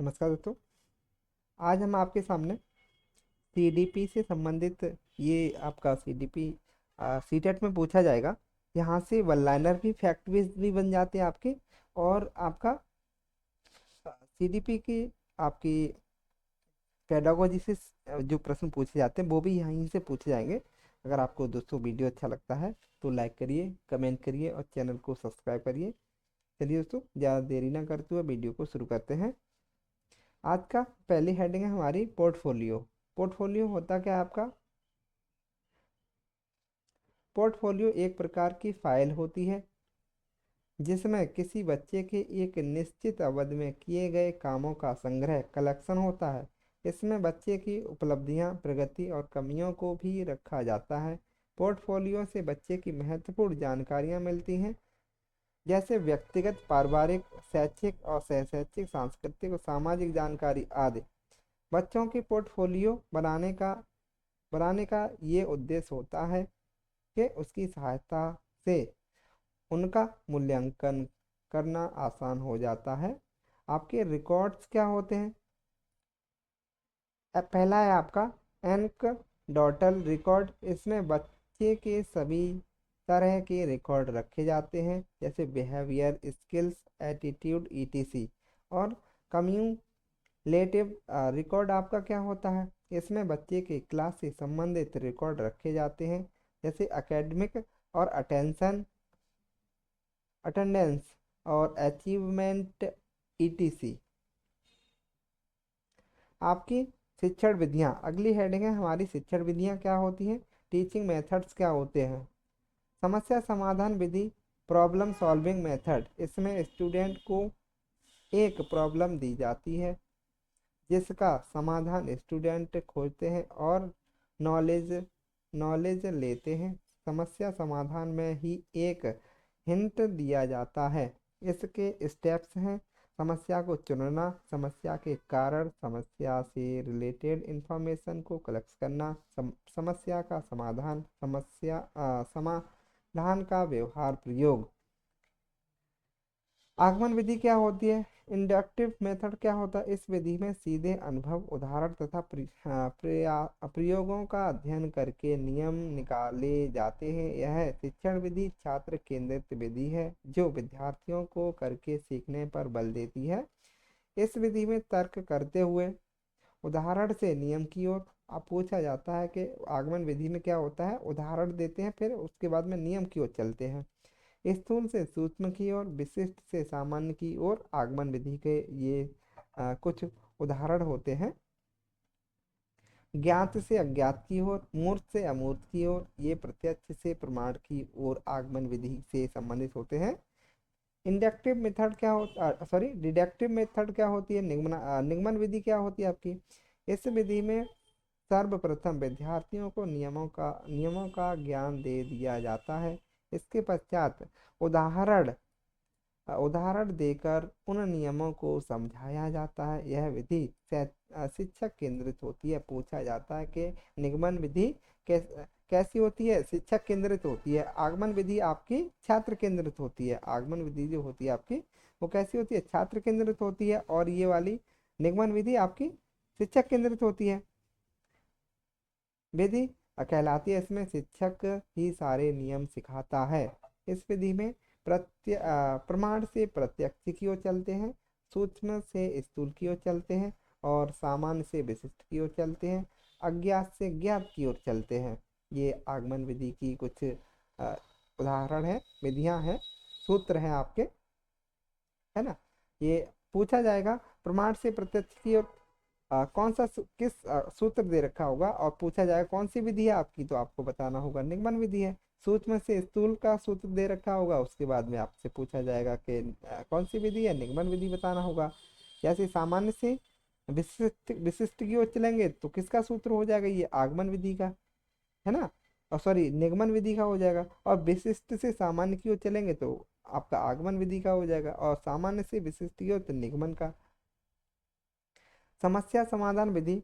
नमस्कार दोस्तों। आज हम आपके सामने सीडीपी से संबंधित ये आपका सीडीपी सीटेट में पूछा जाएगा। यहाँ से वन लाइनर भी फैक्ट भी बन जाते हैं आपके। और आपका सीडीपी की आपकी पेडागोजी से जो प्रश्न पूछे जाते हैं वो भी यहीं से पूछे जाएंगे। अगर आपको दोस्तों वीडियो अच्छा लगता है तो लाइक करिए, कमेंट करिए और चैनल को सब्सक्राइब करिए। चलिए दोस्तों, ज़्यादा देरी ना करते हुए वीडियो को शुरू करते हैं। आज का पहली हेडिंग है हमारी पोर्टफोलियो। पोर्टफोलियो होता क्या है आपका? पोर्टफोलियो एक प्रकार की फाइल होती है जिसमें किसी बच्चे के एक निश्चित अवधि में किए गए कामों का संग्रह कलेक्शन होता है। इसमें बच्चे की उपलब्धियां, प्रगति और कमियों को भी रखा जाता है। पोर्टफोलियो से बच्चे की महत्वपूर्ण जानकारियां मिलती हैं, जैसे व्यक्तिगत, पारिवारिक, शैक्षिक और सहशैक्षिक, सांस्कृतिक और सामाजिक जानकारी आदि। बच्चों की पोर्टफोलियो बनाने का ये उद्देश्य होता है कि उसकी सहायता से उनका मूल्यांकन करना आसान हो जाता है। आपके रिकॉर्ड्स क्या होते हैं? पहला है आपका एनकडोटल रिकॉर्ड। इसमें बच्चे के सभी तरह के रिकॉर्ड रखे जाते हैं, जैसे बिहेवियर, स्किल्स, एटीट्यूड, ईटीसी। और कम्यूलेटिव रिकॉर्ड आपका क्या होता है? इसमें बच्चे के क्लास से संबंधित रिकॉर्ड रखे जाते हैं, जैसे एकेडमिक और अटेंडेंस और अचीवमेंट, ईटीसी। आपकी शिक्षण विधियाँ, अगली हेडिंग है हमारी शिक्षण विधियाँ क्या होती हैं। टीचिंग मेथड्स क्या होते हैं? समस्या समाधान विधि, प्रॉब्लम सॉल्विंग मेथड। इसमें स्टूडेंट को एक प्रॉब्लम दी जाती है जिसका समाधान स्टूडेंट खोजते हैं और नॉलेज नॉलेज लेते हैं। समस्या समाधान में ही एक हिंट दिया जाता है। इसके स्टेप्स हैं: समस्या को चुनना, समस्या के कारण, समस्या से रिलेटेड इंफॉर्मेशन को कलेक्ट करना, समस्या का समाधान, समाधान का व्यवहार प्रयोग। आगमन विधि क्या होती है? इंडक्टिव मेथड क्या होता है? इस विधि में सीधे अनुभव, उदाहरण तथा प्रयोगों का अध्ययन करके नियम निकाले जाते हैं। यह शिक्षण विधि छात्र केंद्रित विधि है जो विद्यार्थियों को करके सीखने पर बल देती है। इस विधि में तर्क करते हुए उदाहरण से नियम की ओर आप पूछा जाता है कि आगमन विधि में क्या होता है। उदाहरण देते हैं, फिर उसके बाद में नियम की ओर चलते हैं। स्थूल से सूक्ष्म की ओर, विशिष्ट से सामान्य की ओर आगमन विधि के ये कुछ उदाहरण होते हैं। ज्ञात से अज्ञात की ओर, मूर्त से अमूर्त की ओर, ये प्रत्यक्ष से प्रमाण की ओर आगमन विधि से संबंधित होते हैं। इंडक्टिव मेथड क्या होता, सॉरी डिडक्टिव मेथड क्या होती है? निगमन विधि क्या होती है आपकी? इस विधि में सर्वप्रथम विद्यार्थियों को नियमों का ज्ञान दे दिया जाता है। इसके पश्चात उदाहरण उदाहरण देकर उन नियमों को समझाया जाता है। यह विधि शिक्षक केंद्रित होती है। पूछा जाता है कि निगमन विधि कैसी होती है? शिक्षक केंद्रित होती है। आगमन विधि आपकी छात्र केंद्रित होती है। आगमन विधि जो होती है आपकी वो कैसी होती है? छात्र केंद्रित होती है। और ये वाली निगमन विधि आपकी शिक्षक केंद्रित होती है। विधि कहलाती है, इसमें शिक्षक ही सारे नियम सिखाता है। इस विधि में प्रमाण से प्रत्यक्ष की ओर चलते हैं, सूक्ष्म से स्थूल की ओर चलते हैं और सामान्य से विशिष्ट की ओर चलते हैं, अज्ञात से ज्ञात की ओर चलते हैं। ये आगमन विधि की कुछ उदाहरण है, विधियां हैं, सूत्र हैं आपके, है ना। ये पूछा जाएगा प्रमाण से प्रत्यक्ष की ओर कौन सा किस सूत्र दे रखा होगा और पूछा जाएगा कौन सी विधि है आपकी, तो आपको बताना होगा निगमन विधि है। सूक्ष्म से स्थूल का सूत्र दे रखा होगा, उसके बाद में आपसे पूछा जाएगा कि कौन सी विधि है, निगमन विधि बताना होगा। जैसे सामान्य से विशिष्ट विशिष्ट की ओर चलेंगे तो किसका सूत्र हो जाएगा? ये आगमन विधि का, है ना। और सॉरी निगमन विधि का हो जाएगा। और विशिष्ट से सामान्य की ओर चलेंगे तो आपका आगमन विधि का हो जाएगा, और सामान्य से विशिष्ट की ओर तो निगमन का। समस्या समाधान विधि,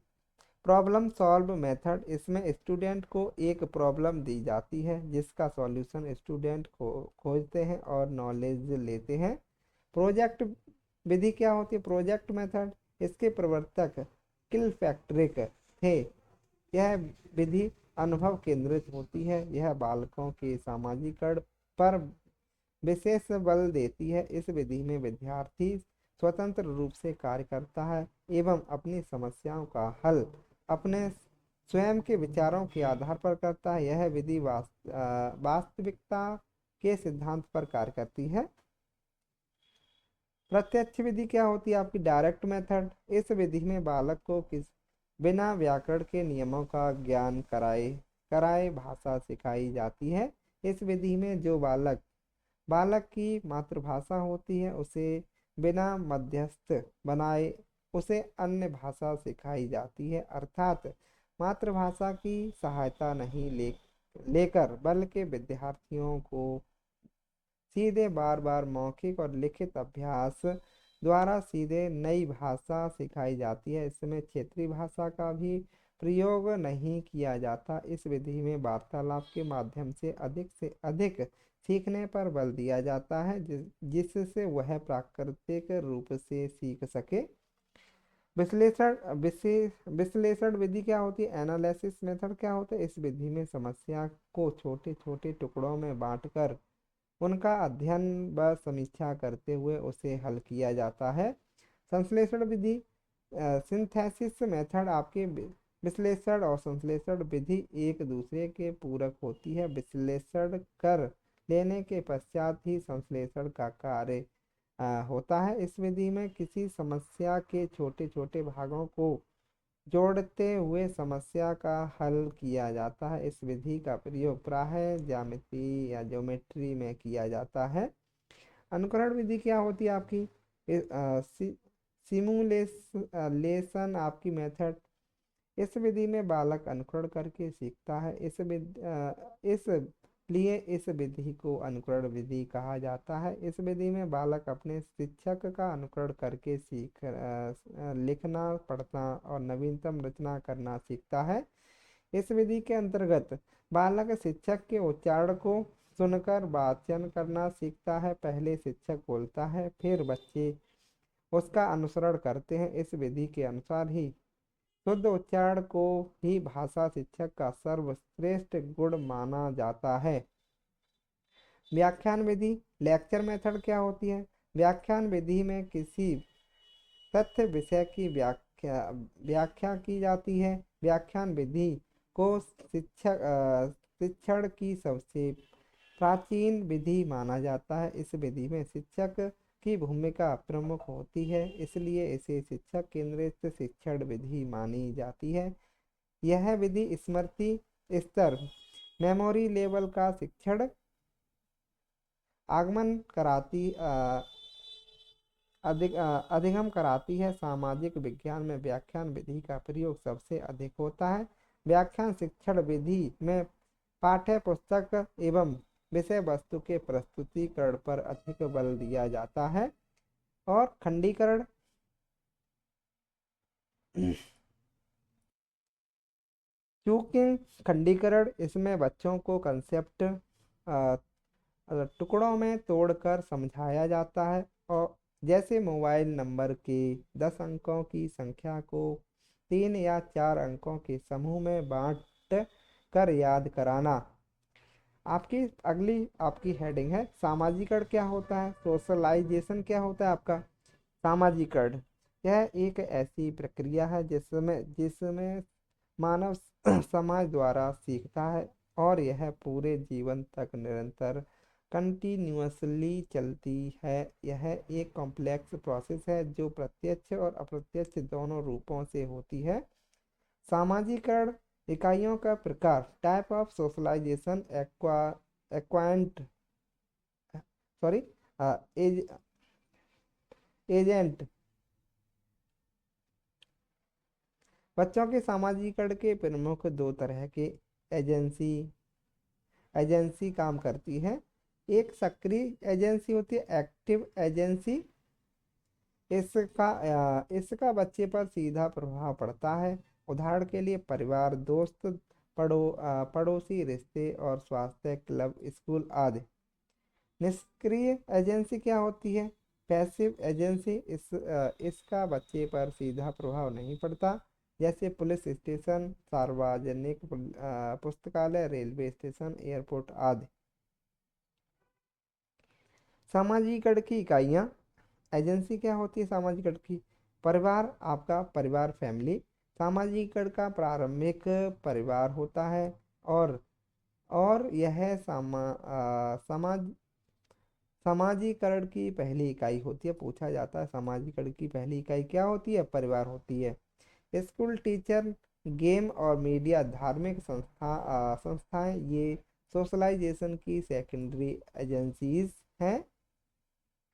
प्रॉब्लम सॉल्व मेथड। इसमें स्टूडेंट को एक प्रॉब्लम दी जाती है जिसका सॉल्यूशन स्टूडेंट को खोजते हैं और नॉलेज लेते हैं। प्रोजेक्ट विधि क्या होती है? प्रोजेक्ट मेथड, इसके प्रवर्तक किलफैक्ट्रिक थे। यह विधि अनुभव केंद्रित होती है। यह बालकों के सामाजिकरण पर विशेष बल देती है। इस विधि में विद्यार्थी स्वतंत्र रूप से कार्य करता है एवं अपनी समस्याओं का हल अपने स्वयं के विचारों के आधार पर करता है। यह विधि वास्तविकता के सिद्धांत पर कार्य करती है। प्रत्यक्ष विधि क्या होती है आपकी? Direct method. इस विधि में बालक को बिना व्याकरण के नियमों का ज्ञान कराए कराए भाषा सिखाई जाती है। इस विधि में जो बालक बालक की मातृभाषा होती है उसे बिना मध्यस्थ बनाए उसे अन्य भाषा सिखाई जाती है, अर्थात मातृभाषा की सहायता नहीं लेकर, बल्कि विद्यार्थियों को सीधे बार बार मौखिक और लिखित अभ्यास द्वारा सीधे नई भाषा सिखाई जाती है। इसमें क्षेत्रीय भाषा का भी प्रयोग नहीं किया जाता। इस विधि में वार्तालाप के माध्यम से अधिक सीखने पर बल दिया जाता है, जिससे वह प्राकृतिक रूप से सीख सके। विश्लेषण विश्लेषण विधि क्या होती है? एनालिसिस मेथड क्या होता है? इस विधि में समस्या को छोटे छोटे टुकड़ों में बांटकर उनका अध्ययन व समीक्षा करते हुए उसे हल किया जाता है। संश्लेषण विधि सिंथेसिस मेथड। आपके विश्लेषण और संश्लेषण विधि एक दूसरे के पूरक होती है। विश्लेषण कर लेने के पश्चात ही संश्लेषण का कार्य होता है। इस विधि में किसी समस्या के छोटे छोटे भागों को जोड़ते हुए समस्या का हल किया जाता है। इस विधि का प्रयोग प्रायः ज्यामिति या ज्योमेट्री में किया जाता है। अनुकरण विधि क्या होती है आपकी? सिमुलेशन आपकी मेथड। इस विधि में बालक अनुकरण करके सीखता है। इसलिए इस विधि को अनुकरण विधि कहा जाता है। इस विधि में बालक अपने शिक्षक का अनुकरण करके लिखना, पढ़ना और नवीनतम रचना करना सीखता है। इस विधि के अंतर्गत बालक शिक्षक के उच्चारण को सुनकर वाचन करना सीखता है। पहले शिक्षक बोलता है, फिर बच्चे उसका अनुसरण करते हैं। इस विधि के अनुसार ही शुद्ध उच्चारण को ही भाषा शिक्षक का सर्वश्रेष्ठ गुण माना जाता है। व्याख्यान विधि लेक्चर मेथड क्या होती है? व्याख्यान विधि में किसी तथ्य विषय की व्याख्या की जाती है। व्याख्यान विधि को शिक्षण की सबसे प्राचीन विधि माना जाता है। इस विधि में शिक्षक की भूमिका प्रमुख होती है, इसलिए इसे शिक्षक केंद्रित शिक्षण विधि मानी जाती है। यह विधि स्मृति स्तर मेमोरी लेवल का शिक्षण आगमन कराती अधिगम कराती है। सामाजिक विज्ञान में व्याख्यान विधि का प्रयोग सबसे अधिक होता है। व्याख्यान शिक्षण विधि में पाठ्य पुस्तक एवं विषय वस्तु के प्रस्तुतिकरण पर अधिक बल दिया जाता है। और खंडीकरण क्योंकि खंडीकरण इसमें बच्चों को कंसेप्ट टुकड़ों में तोड़कर समझाया जाता है, और जैसे मोबाइल नंबर के 10 अंकों की संख्या को 3 या 4 अंकों के समूह में बांट कर याद कराना। आपकी अगली आपकी हेडिंग है सामाजिकरण क्या होता है? सोशलाइजेशन क्या होता है आपका? सामाजिकरण यह एक ऐसी प्रक्रिया है जिसमें मानव समाज द्वारा सीखता है और यह पूरे जीवन तक निरंतर कंटिन्यूअसली चलती है। यह एक कॉम्प्लेक्स प्रोसेस है जो प्रत्यक्ष और अप्रत्यक्ष दोनों रूपों से होती है। सामाजिकरण इकाइयों का प्रकार। Type of socialization acquaint sorry agent. बच्चों के सामाजिकरण के प्रमुख दो तरह के एजेंसी काम करती है। एक सक्रिय एजेंसी होती है, एक्टिव एजेंसी। इसका बच्चे पर सीधा प्रभाव पड़ता है। उदाहरण के लिए परिवार, दोस्त, पड़ोसी रिश्ते और स्वास्थ्य, क्लब, स्कूल आदि। निष्क्रिय एजेंसी क्या होती है? पैसिव एजेंसी, इसका बच्चे पर सीधा प्रभाव नहीं पड़ता, जैसे पुलिस स्टेशन, सार्वजनिक पुस्तकालय, रेलवे स्टेशन, एयरपोर्ट आदि। सामाजिकरण की इकाइयाँ। एजेंसी क्या होती है सामाजिकरण की? परिवार, आपका परिवार फैमिली सामाजिकरण का प्रारंभिक परिवार होता है। और यह समाज समाजीकरण की पहली इकाई होती है। पूछा जाता है समाजीकरण की पहली इकाई क्या होती है? परिवार होती है। स्कूल, टीचर, गेम और मीडिया, धार्मिक संस्थाएं ये सोशलाइजेशन की सेकेंडरी एजेंसीज हैं।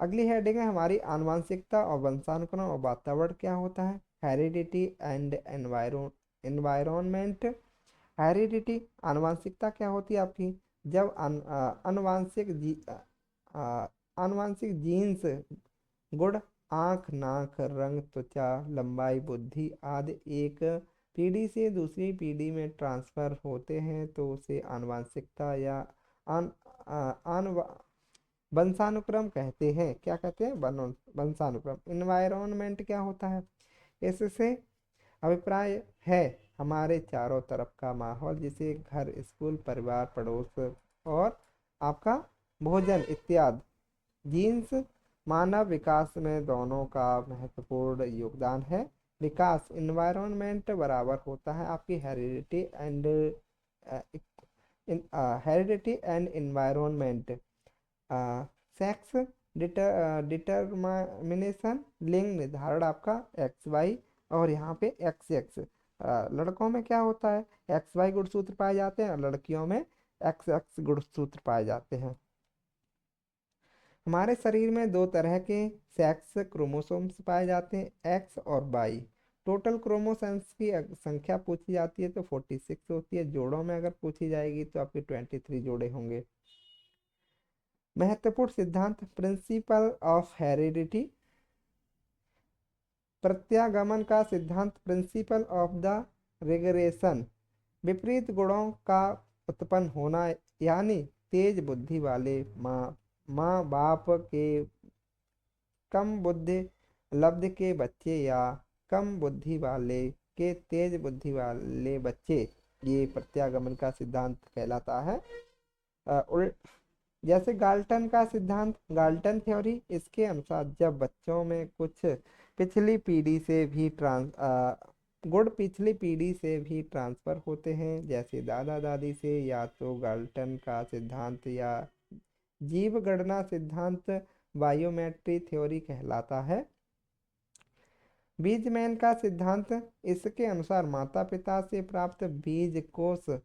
अगली हेडिंग है हमारी आनुवंशिकता और वंशानुक्रम और वातावरण क्या होता है? Heredity and environment. हेरिडिटी, आनुवंशिकता क्या होती है आपकी? जब आनुवंशिक जीन्स गुण, आँख, नाक, रंग, त्वचा, लंबाई, बुद्धि आदि एक पीढ़ी से दूसरी पीढ़ी में ट्रांसफर होते हैं तो उसे आनुवंशिकता या आन आन वंशानुक्रम कहते हैं। क्या कहते हैं? वंशानुक्रम। इन्वायरमेंट क्या होता है? इससे अभिप्राय है हमारे चारों तरफ का माहौल, जिसे घर, स्कूल, परिवार, पड़ोस और आपका भोजन इत्यादि। जीन्स, मानव विकास में दोनों का महत्वपूर्ण योगदान है। विकास, इन्वायरमेंट बराबर होता है आपकी heredity and environment. Sex determination, लिंग निर्धारण आपका एक्स वाई और यहाँ पे एक्स एक्स। लड़कों में क्या होता है? एक्स वाई गुणसूत्र पाए जाते हैं और लड़कियों में एक्स एक्स गुणसूत्र पाए जाते हैं। हमारे शरीर में दो तरह के सेक्स क्रोमोसोम्स पाए जाते हैं, एक्स और वाई। टोटल क्रोमोसोम्स की संख्या पूछी जाती है तो 46 होती है। जोड़ों में अगर पूछी जाएगी तो आपके 23 जोड़े होंगे। महत्वपूर्ण सिद्धांत, प्रिंसिपल ऑफ हेरिडिटी, प्रत्यागमन का सिद्धांत, प्रिंसिपल ऑफ द रिग्रेशन, विपरीत गुणों का उत्पन्न होना, यानी तेज बुद्धि वाले माँ बाप के कम बुद्धि लब्ध के बच्चे या कम बुद्धि वाले के तेज बुद्धि वाले बच्चे, ये प्रत्यागमन का सिद्धांत कहलाता है। जैसे गाल्टन का सिद्धांत, गाल्टन थ्योरी, इसके अनुसार जब बच्चों में कुछ पिछली पीढ़ी से भी गुण पिछली पीढ़ी से भी ट्रांसफर होते हैं, जैसे दादा दादी से, या तो गाल्टन का सिद्धांत या जीव गणना सिद्धांत बायोमेट्री थ्योरी कहलाता है। बीजमैन का सिद्धांत, इसके अनुसार माता पिता से प्राप्त बीज कोष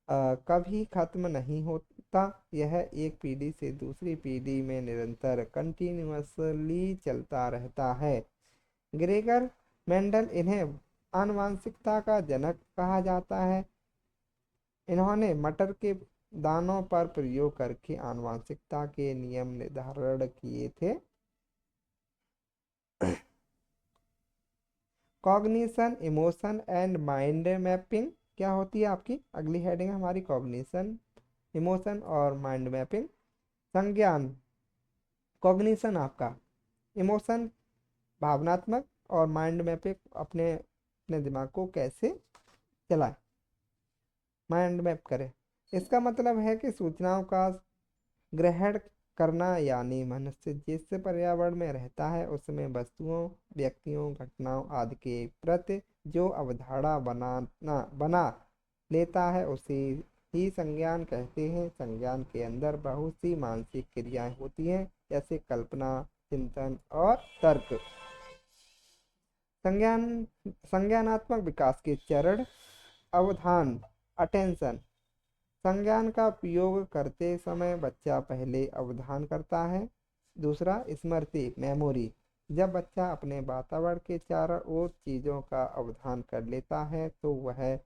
कभी खत्म नहीं होता, यह एक पीढ़ी से दूसरी पीढ़ी में निरंतर कंटिन्यूअसली चलता रहता है। ग्रेगर मेंडल, इन्हें आनुवंशिकता का जनक कहा जाता है। इन्होंने मटर के दानों पर प्रयोग करके आनुवंशिकता के नियम निर्धारण किए थे। Cognition, emotion and mind mapping क्या होती है आपकी? अगली हेडिंग हमारी कॉग्निशन, इमोशन और माइंड मैपिंग। संज्ञान, कॉग्निशन आपका, इमोशन भावनात्मक और माइंड मैपिंग अपने अपने दिमाग को कैसे चलाए, माइंड मैप करें। इसका मतलब है कि सूचनाओं का ग्रहण करना, यानी मनुष्य जिस पर्यावरण में रहता है उसमें वस्तुओं, व्यक्तियों, घटनाओं आदि के प्रति जो अवधारणा बना लेता है उसे ही संज्ञान कहते हैं। संज्ञान के अंदर बहुत सी मानसिक क्रियाएं होती हैं, जैसे कल्पना, चिंतन और तर्क। संज्ञानात्मक विकास के चरण, अवधान, अटेंशन। संज्ञान का उपयोग करते समय बच्चा पहले अवधान करता है। दूसरा, स्मृति, मेमोरी, जब बच्चा अपने वातावरण के चारों ओर चीज़ों का अवधान कर लेता है तो वह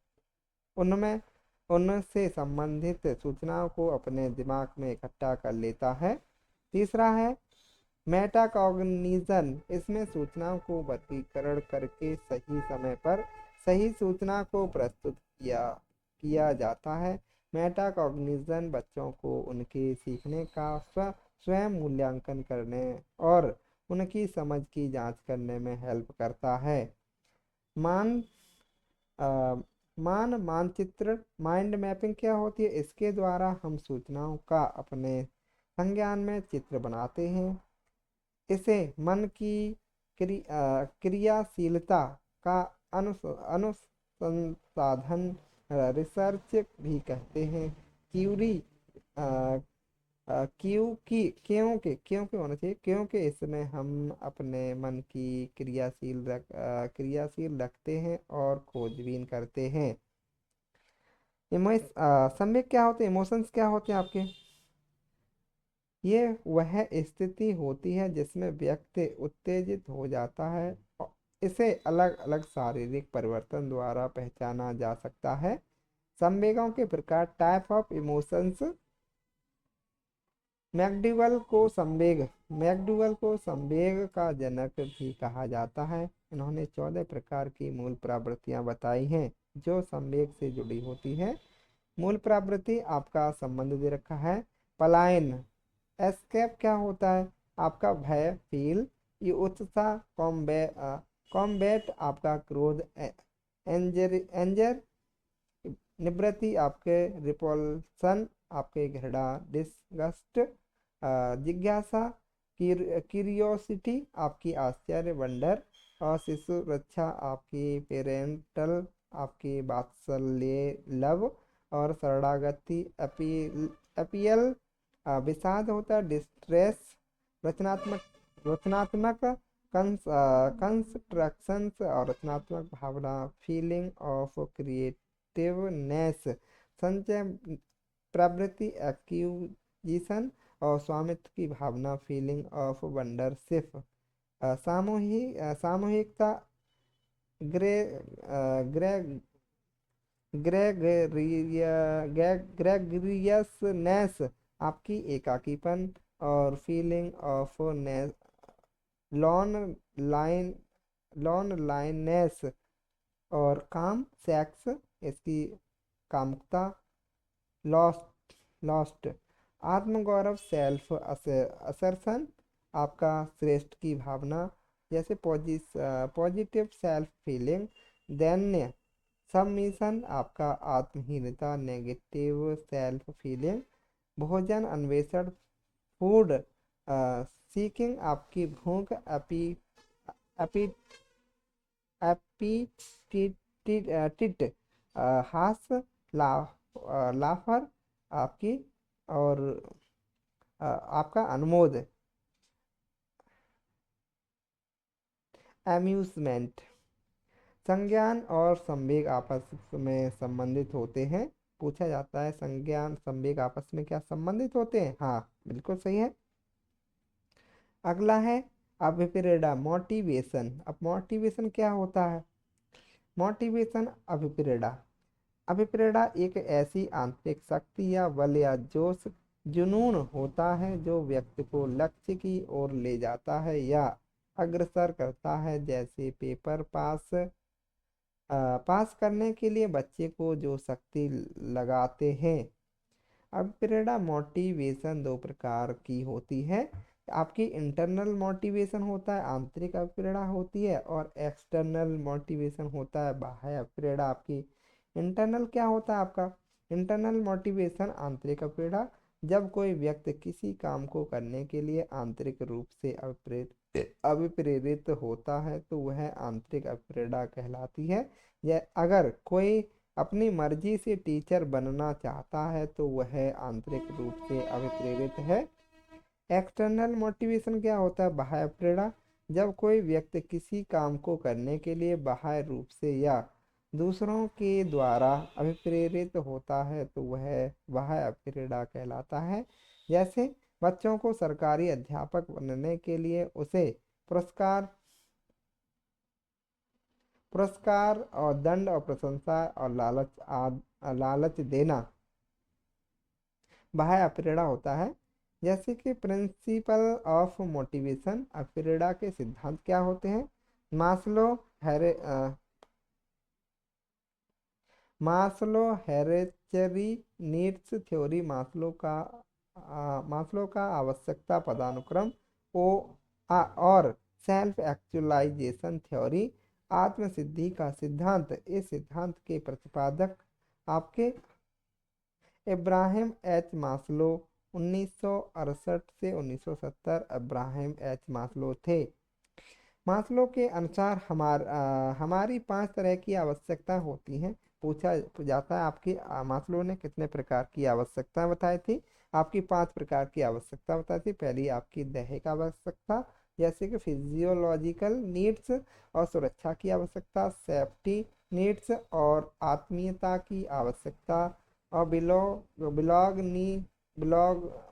उनमें उनसे संबंधित सूचनाओं को अपने दिमाग में इकट्ठा कर लेता है। तीसरा है मेटाकॉग्निशन, इसमें सूचनाओं को वर्गीकरण करके सही समय पर सही सूचना को प्रस्तुत किया जाता है। मेटाकॉग्निशन बच्चों को उनके सीखने का स्वयं मूल्यांकन करने और उनकी समझ की जांच करने में हेल्प करता है। मान अ, मानचित्र माइंड मैपिंग क्या होती है? इसके द्वारा हम सूचनाओं का अपने संज्ञान में चित्र बनाते हैं। इसे मन की क्रियाशीलता का अनुसंसाधन रिसर्च भी कहते हैं। क्यूरी क्योंकि होना चाहिए, क्योंकि इसमें हम अपने मन की क्रियाशील रखते हैं और खोजबीन करते हैं। संवेग क्या होते हैं? इमोशंस क्या होते हैं आपके? ये वह स्थिति होती है जिसमें व्यक्ति उत्तेजित हो जाता है और इसे अलग अलग शारीरिक परिवर्तन द्वारा पहचाना जा सकता है। संवेगों के प्रकार, टाइप ऑफ इमोशंस। मैकडूगल को संवेग का जनक भी कहा जाता है। इन्होंने 14 प्रकार की मूल प्रवृत्तियां बताई हैं जो संवेग से जुड़ी होती है। मूल प्रवृत्ति आपका संबंध दे रखा है। पलायन, एस्केप क्या होता है? आपका भय, फील। ये उत्साह, कॉम्बैट आपका क्रोध, एंजर निवृत्ति आपके रिपल्सन आपके घृणा, डिसगस्ट जिज्ञासा, क्यूरियोसिटी आपकी आश्चर्य, वंडर। और शिशु रक्षा आपकी पेरेंटल आपकी वात्सल्य, लव। और शरणागति अपील विषाद होता है, डिस्ट्रेस। रचनात्मक कंस्ट्रक्शंस और रचनात्मक भावना, फीलिंग ऑफ क्रिएटिवनेस। संचय प्रवृत्ति, एक्यूजिशन और स्वामित्व की भावना, फीलिंग ऑफ वंडरशिप। सामूहिकता, ग्रे ग्रे ग्रेगरियसनेस आपकी एकाकीपन और फीलिंग ऑफ लॉन लाइन लॉनलाइनेस। और काम, सेक्स इसकी कामुकता, लॉस्ट आत्मगौरव, सेल्फ असर्शन आपका श्रेष्ठ की भावना, जैसे पॉजिटिव सेल्फ फीलिंग। दैन्य, सबमिशन आपका आत्महीनता, नेगेटिव सेल्फ फीलिंग। भोजन अन्वेषण, फूड सीकिंग आपकी भूख, एपी एपीटिट हास्य, लाफर आपकी। और आपका अनुमोद, अम्यूजमेंट। संज्ञान और संवेग आपस में संबंधित होते हैं। पूछा जाता है संज्ञान संवेग आपस में क्या संबंधित होते हैं? हाँ, बिल्कुल सही है। अगला है अभिप्रेरणा, मोटिवेशन। अब मोटिवेशन क्या होता है? मोटिवेशन, अभिप्रेरणा एक ऐसी आंतरिक शक्ति या बल या जोश, जुनून होता है जो व्यक्ति को लक्ष्य की ओर ले जाता है या अग्रसर करता है। जैसे पेपर पास करने के लिए बच्चे को जो शक्ति लगाते हैं। अब प्रेरणा मोटिवेशन दो प्रकार की होती है। आपकी इंटरनल मोटिवेशन होता है, आंतरिक प्रेरणा होती है। और एक्सटर्नल मोटिवेशन होता है, बाह्य प्रेरणा आपकी। इंटरनल क्या होता है आपका? इंटरनल मोटिवेशन, आंतरिक प्रेरणा। जब कोई व्यक्ति किसी काम को करने के लिए आंतरिक रूप से अभिप्रेरित होता है तो वह आंतरिक प्रेरणा कहलाती है। यह अगर कोई अपनी मर्जी से टीचर बनना चाहता है तो वह आंतरिक रूप से अभिप्रेरित है। एक्सटर्नल मोटिवेशन क्या होता है? बाह्य प्रेरणा। जब कोई व्यक्ति किसी काम को करने के लिए बाह्य रूप से या दूसरों के द्वारा अभिप्रेरित होता है तो वह बाह्य प्रेरणा कहलाता है। जैसे बच्चों को सरकारी अध्यापक बनने के लिए उसे पुरस्कार पुरस्कार और दंड और प्रशंसा और लालच देना बाह्य प्रेरणा होता है। जैसे कि प्रिंसिपल ऑफ मोटिवेशन, प्रेरणा के सिद्धांत क्या होते हैं? मास्लो हेरे मास्लो हेरेचरी नीड्स थ्योरी, मास्लो का आवश्यकता पदानुक्रम, ओ और सेल्फ एक्चुअलाइजेशन थ्योरी, आत्मसिद्धि का सिद्धांत। इस सिद्धांत के प्रतिपादक आपके इब्राहिम एच मास्लो 1968 से 1970 इब्राहिम एच मास्लो थे। मास्लो के अनुसार हमारी 5 तरह की आवश्यकता होती हैं। पूछा जाता है आपकी मास्लो ने कितने प्रकार की आवश्यकता बताई थी? आपकी 5 प्रकार की आवश्यकता बताई थी। पहली आपकी दैहिक आवश्यकता, जैसे कि फिजियोलॉजिकल नीड्स और सुरक्षा की आवश्यकता, सेफ्टी नीड्स और आत्मीयता की आवश्यकता, और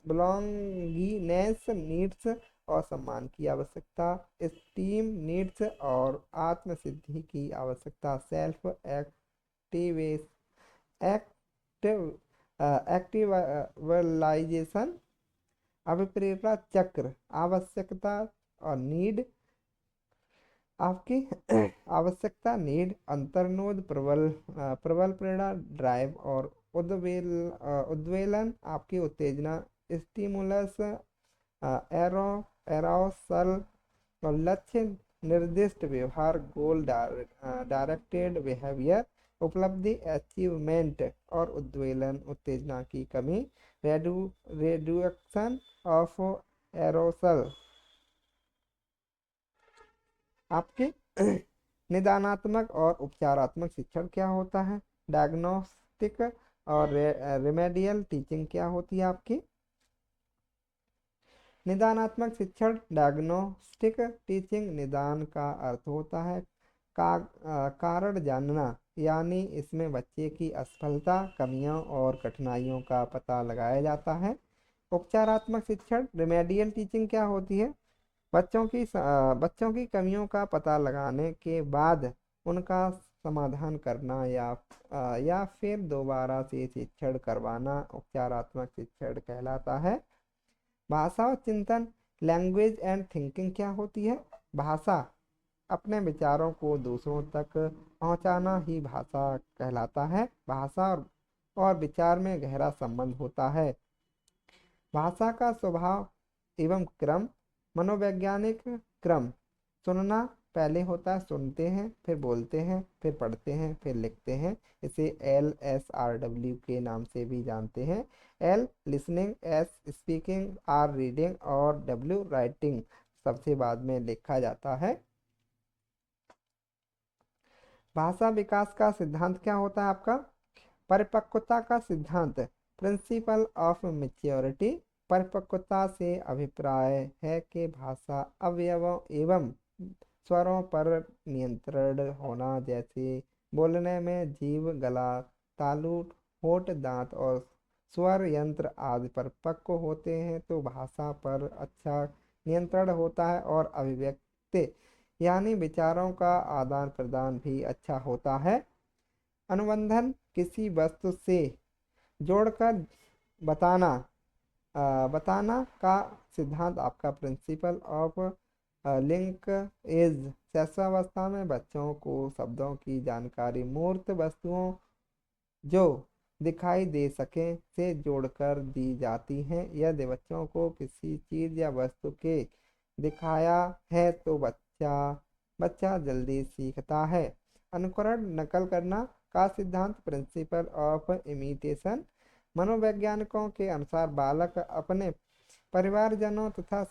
बिलोंगिनेस नीड्स और सम्मान की आवश्यकता, स्टीम नीड्स और आत्मसिद्धि की आवश्यकता, सेल्फ एक्टिवेश एक्टिव एक्टिवलाइजेशन, अभिप्रेरणा चक्र, आवश्यकता और नीड आपकी आवश्यकता नीड, अंतर्नोद प्रबल प्रेरणा ड्राइव और उद्वेलन आपकी उत्तेजना, स्टिमुलस एरो एरोसल और लक्ष्य निर्दिष्ट व्यवहार गोल डायरेक्टेड बिहेवियर, उपलब्धि अचीवमेंट और उद्वेलन उत्तेजना की कमी, रेडुएक्शन ऑफ एरोसल आपके निदानात्मक और उपचारात्मक शिक्षण क्या होता है? डायग्नोस्टिक और रेमेडियल टीचिंग क्या होती है आपकी? निदानात्मक शिक्षण डायग्नोस्टिक टीचिंग, निदान का अर्थ होता है कारण जानना, यानी इसमें बच्चे की असफलता, कमियों और कठिनाइयों का पता लगाया जाता है। उपचारात्मक शिक्षण रेमेडियल टीचिंग क्या होती है? बच्चों की कमियों का पता लगाने के बाद उनका समाधान करना या फिर दोबारा से शिक्षण करवाना उपचारात्मक शिक्षण कहलाता है। भाषा और चिंतन लैंग्वेज एंड थिंकिंग क्या होती है? भाषा, अपने विचारों को दूसरों तक पहुंचाना ही भाषा कहलाता है। भाषा और विचार में गहरा संबंध होता है। भाषा का स्वभाव एवं क्रम, मनोवैज्ञानिक क्रम, सुनना पहले होता है, सुनते हैं, फिर बोलते हैं, फिर पढ़ते हैं, फिर लिखते हैं। इसे LSRW के नाम से भी जानते हैं। L listening, S speaking, R reading और W राइटिंग सबसे बाद में लिखा जाता है। भाषा विकास का सिद्धांत क्या होता है आपका? परिपक्वता का सिद्धांत, प्रिंसिपल ऑफ मैच्योरिटी। परिपक्वता से अभिप्राय है कि भाषा अवयवों एवं स्वरों पर नियंत्रण होना, जैसे बोलने में जीभ, गला, तालु, होठ, दांत और स्वर यंत्र आदि परिपक्व होते हैं तो भाषा पर अच्छा नियंत्रण होता है और अभिव्यक्ति यानी विचारों का आदान प्रदान भी अच्छा होता है। अनुबंधन, किसी वस्तु से जोड़कर बताना बताना का सिद्धांत आपका प्रिंसिपल ऑफ लिंक इज। शैशवावस्था में बच्चों को शब्दों की जानकारी मूर्त वस्तुओं जो दिखाई दे सके से जोड़कर दी जाती हैं। यदि बच्चों को किसी चीज़ या वस्तु के दिखाया है तो बच्चा जल्दी सीखता है। अनुकरण, नकल करना का सिद्धांत, प्रिंसिपल ऑफ इमिटेशन। मनोवैज्ञानिकों के अनुसार बालक अपने परिवारजनों तथा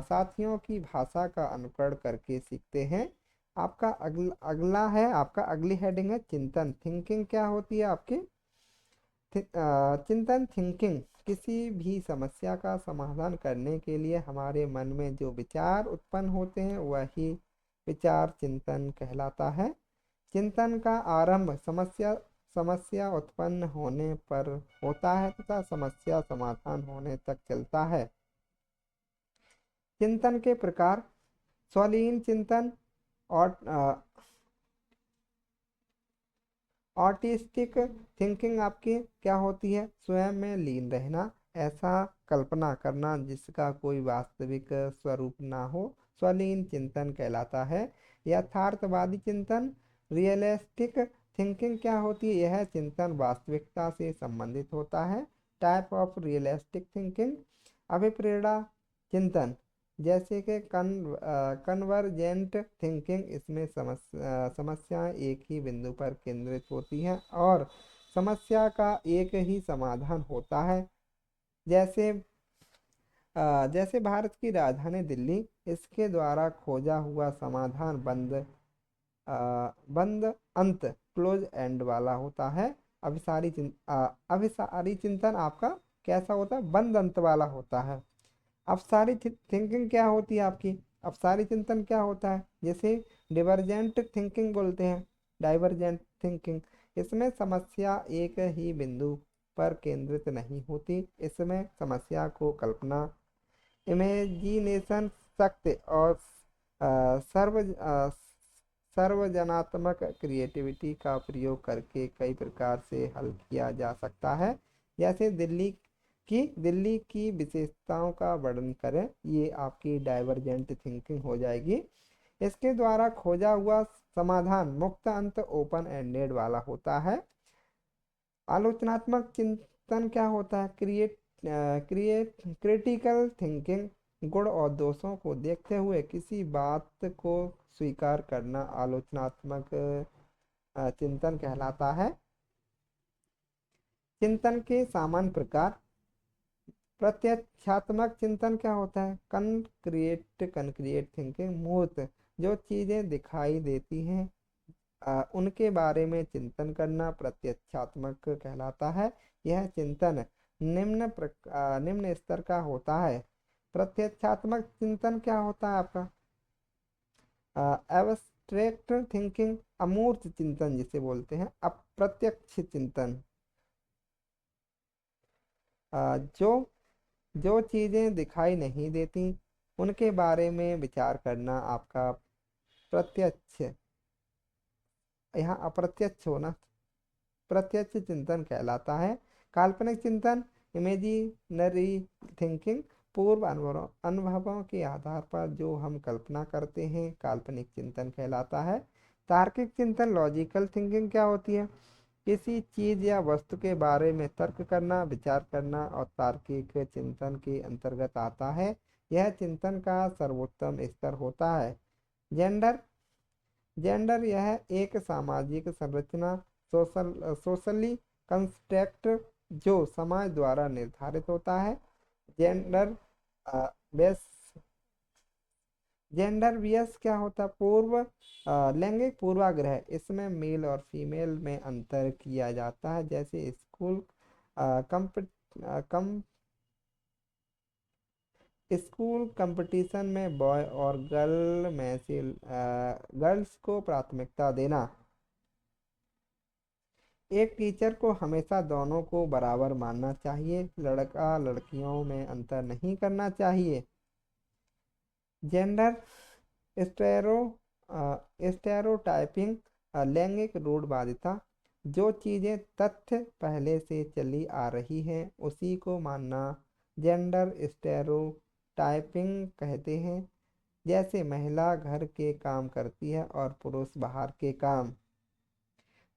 साथियों की भाषा का अनुकरण करके सीखते हैं। आपका अगला है, आपका अगली हेडिंग है चिंतन, थिंकिंग क्या होती है आपकी? चिंतन, थिंकिंग, किसी भी समस्या का समाधान करने के लिए हमारे मन में जो विचार उत्पन्न होते हैं वही विचार चिंतन कहलाता है। चिंतन का आरंभ समस्या उत्पन्न होने पर होता है तथा समस्या समाधान होने तक चलता है। चिंतन के प्रकार, स्वलीन चिंतन और आर्टिस्टिक थिंकिंग आपकी क्या होती है? स्वयं में लीन रहना, ऐसा कल्पना करना जिसका कोई वास्तविक स्वरूप ना हो, स्वलीन चिंतन कहलाता है। यथार्थवादी चिंतन, रियलिस्टिक थिंकिंग क्या होती है? यह चिंतन वास्तविकता से संबंधित होता है। टाइप ऑफ रियलिस्टिक थिंकिंग, अभिप्रेरणा चिंतन, जैसे कि कन्वर्जेंट थिंकिंग, इसमें समस्याएं एक ही बिंदु पर केंद्रित होती हैं और समस्या का एक ही समाधान होता है। जैसे जैसे भारत की राजधानी दिल्ली, इसके द्वारा खोजा हुआ समाधान बंद अंत क्लोज एंड वाला होता है। अभिसारी चिंतन आपका कैसा होता है? बंद अंत वाला होता है। अपसारी थिंकिंग क्या होती है आपकी? अपसारी चिंतन क्या होता है? जैसे डिवर्जेंट थिंकिंग बोलते हैं, डाइवर्जेंट थिंकिंग। इसमें समस्या एक ही बिंदु पर केंद्रित नहीं होती, इसमें समस्या को कल्पना, इमेजिनेशन, शक्ति और सर्वजनात्मक क्रिएटिविटी का प्रयोग करके कई प्रकार से हल किया जा सकता है। जैसे दिल्ली की विशेषताओं का वर्णन करें, ये आपकी डाइवर्जेंट थिंकिंग हो जाएगी। इसके द्वारा खोजा हुआ समाधान मुक्त अंत ओपन एंडेड वाला होता है। आलोचनात्मक चिंतन क्या होता है? क्रिटिकल थिंकिंग, गुण और दोषों को देखते हुए किसी बात को स्वीकार करना आलोचनात्मक चिंतन कहलाता है। चिंतन के सामान्य प्रकार। प्रत्यक्षात्मक चिंतन क्या होता है? कनक्रिएट थिंकिंग, मूर्त जो चीजें दिखाई देती हैं उनके बारे में चिंतन करना प्रत्यक्षात्मक कहलाता है। यह चिंतन निम्न स्तर का होता है। प्रत्यक्षात्मक चिंतन क्या होता है आपका? एब्स्ट्रैक्ट थिंकिंग, अमूर्त चिंतन जिसे बोलते हैं। अप्रत्यक्ष चिंतन, जो जो चीजें दिखाई नहीं देती उनके बारे में विचार करना आपका प्रत्यक्ष, यहाँ अप्रत्यक्ष होना प्रत्यक्ष चिंतन कहलाता है। काल्पनिक चिंतन, इमेजिनरी थिंकिंग, पूर्व अनुभवों के आधार पर जो हम कल्पना करते हैं काल्पनिक चिंतन कहलाता है। तार्किक चिंतन, लॉजिकल थिंकिंग क्या होती है? किसी चीज या वस्तु के बारे में तर्क करना, विचार करना और तार्किक चिंतन के अंतर्गत आता है। यह चिंतन का सर्वोत्तम स्तर होता है। जेंडर जेंडर यह एक सामाजिक संरचना, सोशली कंस्ट्रक्ट जो समाज द्वारा निर्धारित होता है। जेंडर बेस जेंडर बियस क्या होता है? लैंगिक पूर्वाग्रह, इसमें मेल और फीमेल में अंतर किया जाता है। जैसे स्कूल कंपटीशन में बॉय और गर्ल में से गर्ल्स को प्राथमिकता देना। एक टीचर को हमेशा दोनों को बराबर मानना चाहिए, लड़का लड़कियों में अंतर नहीं करना चाहिए। जेंडर स्टेरो स्टेरोटाइपिंग, लैंगिक रूढ़वादिता, जो चीजें तथ्य पहले से चली आ रही हैं उसी को मानना जेंडर स्टेरोटाइपिंग कहते हैं। जैसे महिला घर के काम करती है और पुरुष बाहर के काम।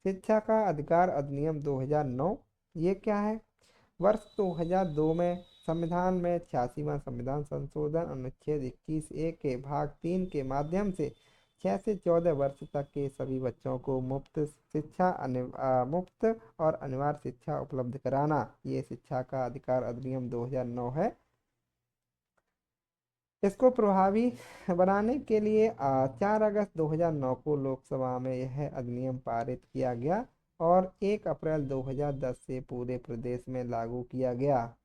शिक्षा का अधिकार अधिनियम 2009, ये क्या है? वर्ष 2002 में संविधान में 86वां संविधान संशोधन अनुच्छेद 21A के भाग 3 के माध्यम से 6 से 14 वर्ष तक के सभी बच्चों को मुफ्त और अनिवार्य शिक्षा उपलब्ध कराना, ये शिक्षा का अधिकार अधिनियम 2009 है। इसको प्रभावी बनाने के लिए 4 अगस्त 2009 को लोकसभा में यह अधिनियम पारित किया गया और 1 अप्रैल 2010 से पूरे प्रदेश में लागू किया गया।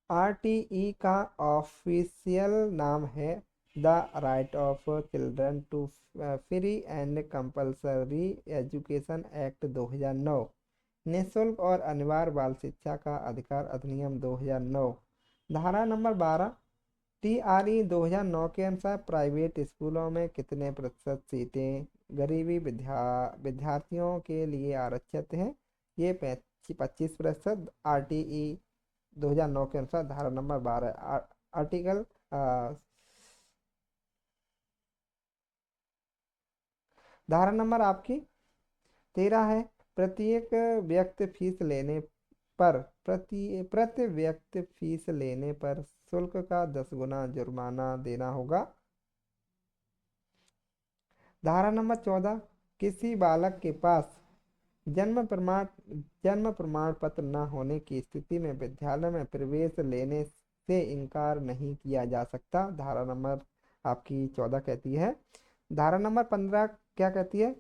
आरटीई का ऑफिशियल नाम है the right of children to free and compulsory education act 2009। निःशुल्क और अनिवार्य बाल शिक्षा का अधिकार अधिनियम 2009। धारा नंबर 12 TRE 2009 के अनुसार प्राइवेट स्कूलों में कितने प्रतिशत सीटें गरीबी विद्यार्थियों के लिए आरक्षित हैं? ये 25%। RTE 2009 के अनुसार धारा नंबर 12 आर्टिकल धारा नंबर आपकी 13 है। प्रत्येक व्यक्ति फीस लेने पर प्रति व्यक्ति फीस लेने पर शुल्क का 10 गुना जुर्माना देना होगा। धारा नंबर 14, किसी बालक के पास जन्म प्रमाण जन्म प्रमाण पत्र न होने की स्थिति में विद्यालय में प्रवेश लेने से इनकार नहीं किया जा सकता। धारा नंबर आपकी 14 कहती है। धारा नंबर 15 क्या कहती है?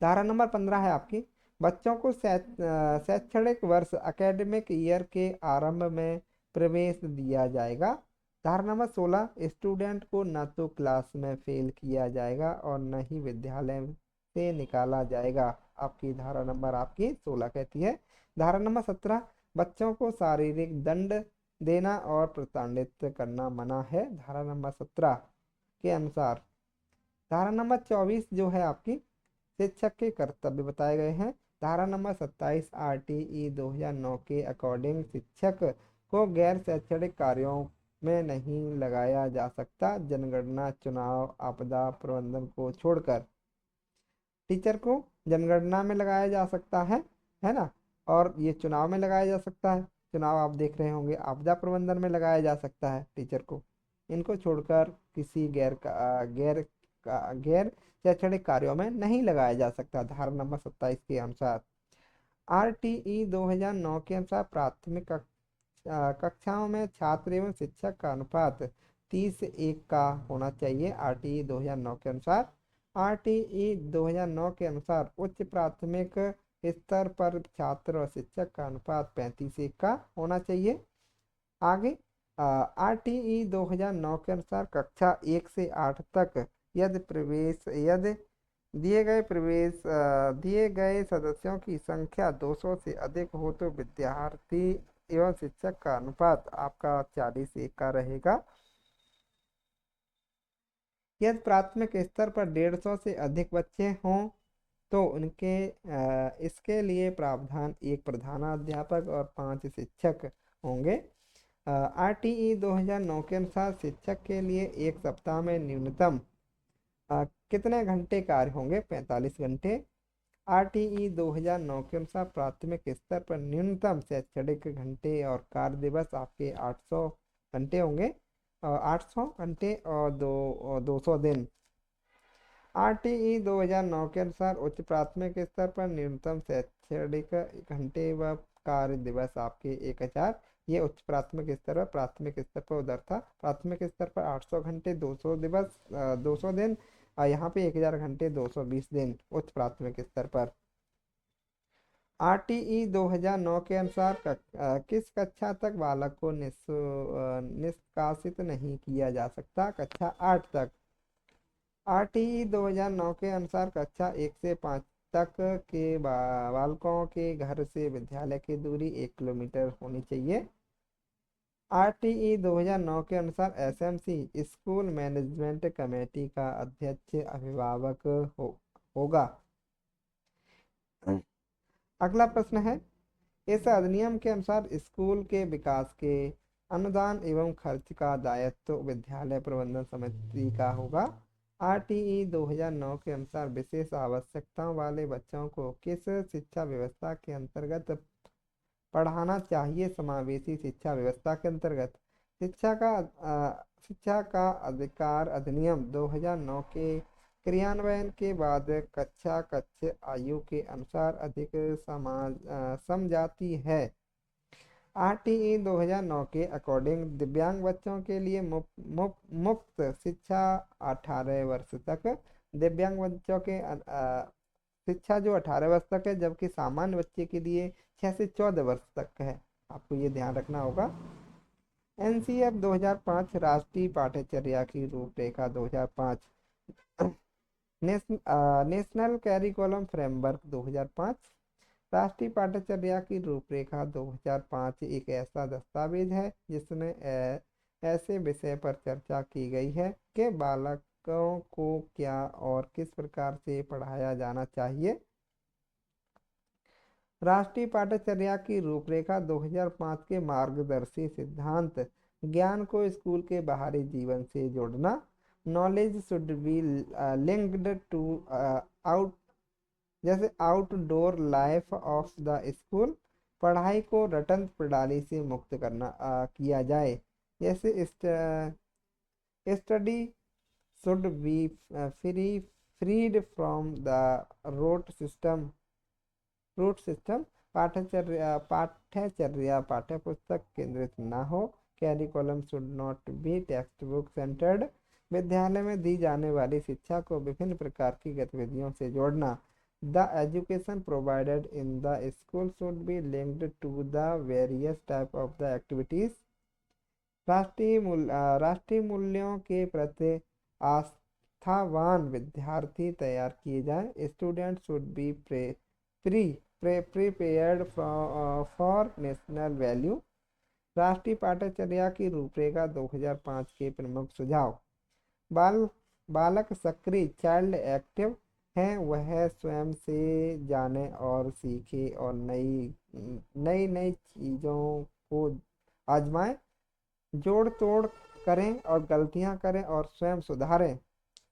धारा नंबर 15 है आपकी, बच्चों को शैक्षणिक वर्ष एकेडमिक ईयर के आरंभ में प्रवेश दिया जाएगा। धारा नंबर 16, स्टूडेंट को न तो क्लास में फेल किया जाएगा और न ही विद्यालय से निकाला जाएगा। आपकी धारा नंबर आपकी 16 कहती है। धारा नंबर 17, बच्चों को शारीरिक दंड देना और प्रताड़ित करना मना है। धारा नंबर 17 के अनुसार। धारा नंबर 24 जो है आपकी, शिक्षक के कर्तव्य बताए गए हैं। धारा नंबर 27 आरटीई 2009 के अकॉर्डिंग शिक्षक को गैर शैक्षणिक कार्यों में नहीं लगाया जा सकता, जनगणना, चुनाव, आपदा प्रबंधन को छोड़कर। टीचर को जनगणना में लगाया जा सकता है ना, और ये चुनाव में लगाया जा सकता है, चुनाव आप देख रहे होंगे। आपदा प्रबंधन में लगाया जा सकता है टीचर को। इनको छोड़कर किसी गैर शैक्षणिक कार्यों में नहीं लगाया जा सकता, धारा नंबर 27 के अनुसार। आरटीई 2009 के अनुसार प्राथमिक कक्षाओं में छात्र एवं शिक्षक का अनुपात 30:1 का होना चाहिए। आरटीई 2009 के अनुसार। आरटीई 2009 के अनुसार उच्च प्राथमिक स्तर पर छात्र और शिक्षक का अनुपात 35:1 का होना चाहिए। आगे आरटीई 2009 के अनुसार कक्षा 1 से 8 तक यदि दिए गए सदस्यों की संख्या 200 से अधिक हो तो विद्यार्थी एवं शिक्षक का अनुपात आपका 40:1 का रहेगा। यदि प्राथमिक स्तर पर 150 से अधिक बच्चे हों तो इसके लिए प्रावधान एक प्रधानाध्यापक और 5 शिक्षक होंगे। आरटीई 2009 के अनुसार शिक्षक के लिए एक सप्ताह में न्यूनतम कितने घंटे कार्य होंगे? 45 घंटे। आरटीई 2009 के अनुसार प्राथमिक स्तर पर न्यूनतम शैक्षणिक घंटे और कार्य दिवस आपके 800 घंटे होंगे, 800 घंटे और 200 दिन। आरटीई 2009 के अनुसार उच्च प्राथमिक स्तर पर न्यूनतम शैक्षणिक घंटे व कार्य दिवस आपके 1000। ये उच्च प्राथमिक स्तर पर, प्राथमिक स्तर पर उधर था। प्राथमिक स्तर पर 800 घंटे 200 दिवस 200 दिन, और यहाँ पे 1000 घंटे 220 दिन उच्च प्राथमिक स्तर पर। आरटीई 2009 के अनुसार किस कक्षा तक बालक को निष्कासित नहीं किया जा सकता? कक्षा 8 तक। आरटीई 2009 के अनुसार कक्षा 1 से 5 तक के बालकों के घर से विद्यालय की दूरी 1 किलोमीटर होनी चाहिए। आरटीई 2009 के अनुसार एसएमसी स्कूल मैनेजमेंट कमेटी का अध्यक्ष अभिभावक होगा। अगला प्रश्न है, इस अधिनियम के अनुसार स्कूल के विकास के अनुदान एवं खर्च का दायित्व विद्यालय प्रबंधन समिति का होगा। आरटीई 2009 के अनुसार विशेष आवश्यकताओं वाले बच्चों को किस शिक्षा व्यवस्था के अंतर्गत पढ़ाना चाहिए? समावेशी शिक्षा व्यवस्था के अंतर्गत। शिक्षा का अधिकार अधिनियम 2009 के क्रियान्वयन के बाद कक्ष आयु के अनुसार अधिक समझाती है। आरटीई 2009 के अकॉर्डिंग दिव्यांग बच्चों के लिए मुफ्त शिक्षा 18 वर्ष तक। दिव्यांग बच्चों के शिक्षा जो 18 वर्ष तक है, जबकि सामान्य बच्चे के लिए 6 से 14 वर्ष तक है। आपको ये ध्यान रखना होगा। एनसीएफ 2005 राष्ट्रीय पाठ्यचर्या की रूपरेखा 2005, नेशनल कैरिकुलम फ्रेमवर्क 2005, राष्ट्रीय पाठ्यचर्या की रूपरेखा 2005 एक ऐसा दस्तावेज है जिसमें ऐसे विषय पर चर्चा की गई है कि बालकों को क्या और किस प्रकार से पढ़ाया जाना चाहिए। राष्ट्रीय पाठ्यचर्या की रूपरेखा 2005 के मार्गदर्शी सिद्धांत ज्ञान को स्कूल के बाहरी जीवन से जोड़ना, knowledge should be linked to out जैसे outdoor life of the school. पढ़ाई को रटन प्रणाली से मुक्त करना किया जाए। जैसे study should be freed from the rote system root system. पाठ्यचर्या पाठ्य पुस्तक केंद्रित ना हो। Curriculum should not be text book centred. विद्यालय में दी जाने वाली शिक्षा को विभिन्न प्रकार की गतिविधियों से जोड़ना। The education provided in the school should be linked to the various type of the activities. राष्ट्रीय मूल्यों के प्रति आस्थावान विद्यार्थी तैयार किए जाएं। Student should be pre prepared for national value. राष्ट्रीय पाठ्यचर्या की रूपरेखा 2005 के प्रमुख सुझाव। बाल बालक सक्रिय चाइल्ड एक्टिव हैं, वह स्वयं से जाने और सीखे और नई नई नई चीज़ों को आजमाएं, जोड़ तोड़ करें और गलतियां करें और स्वयं सुधारें।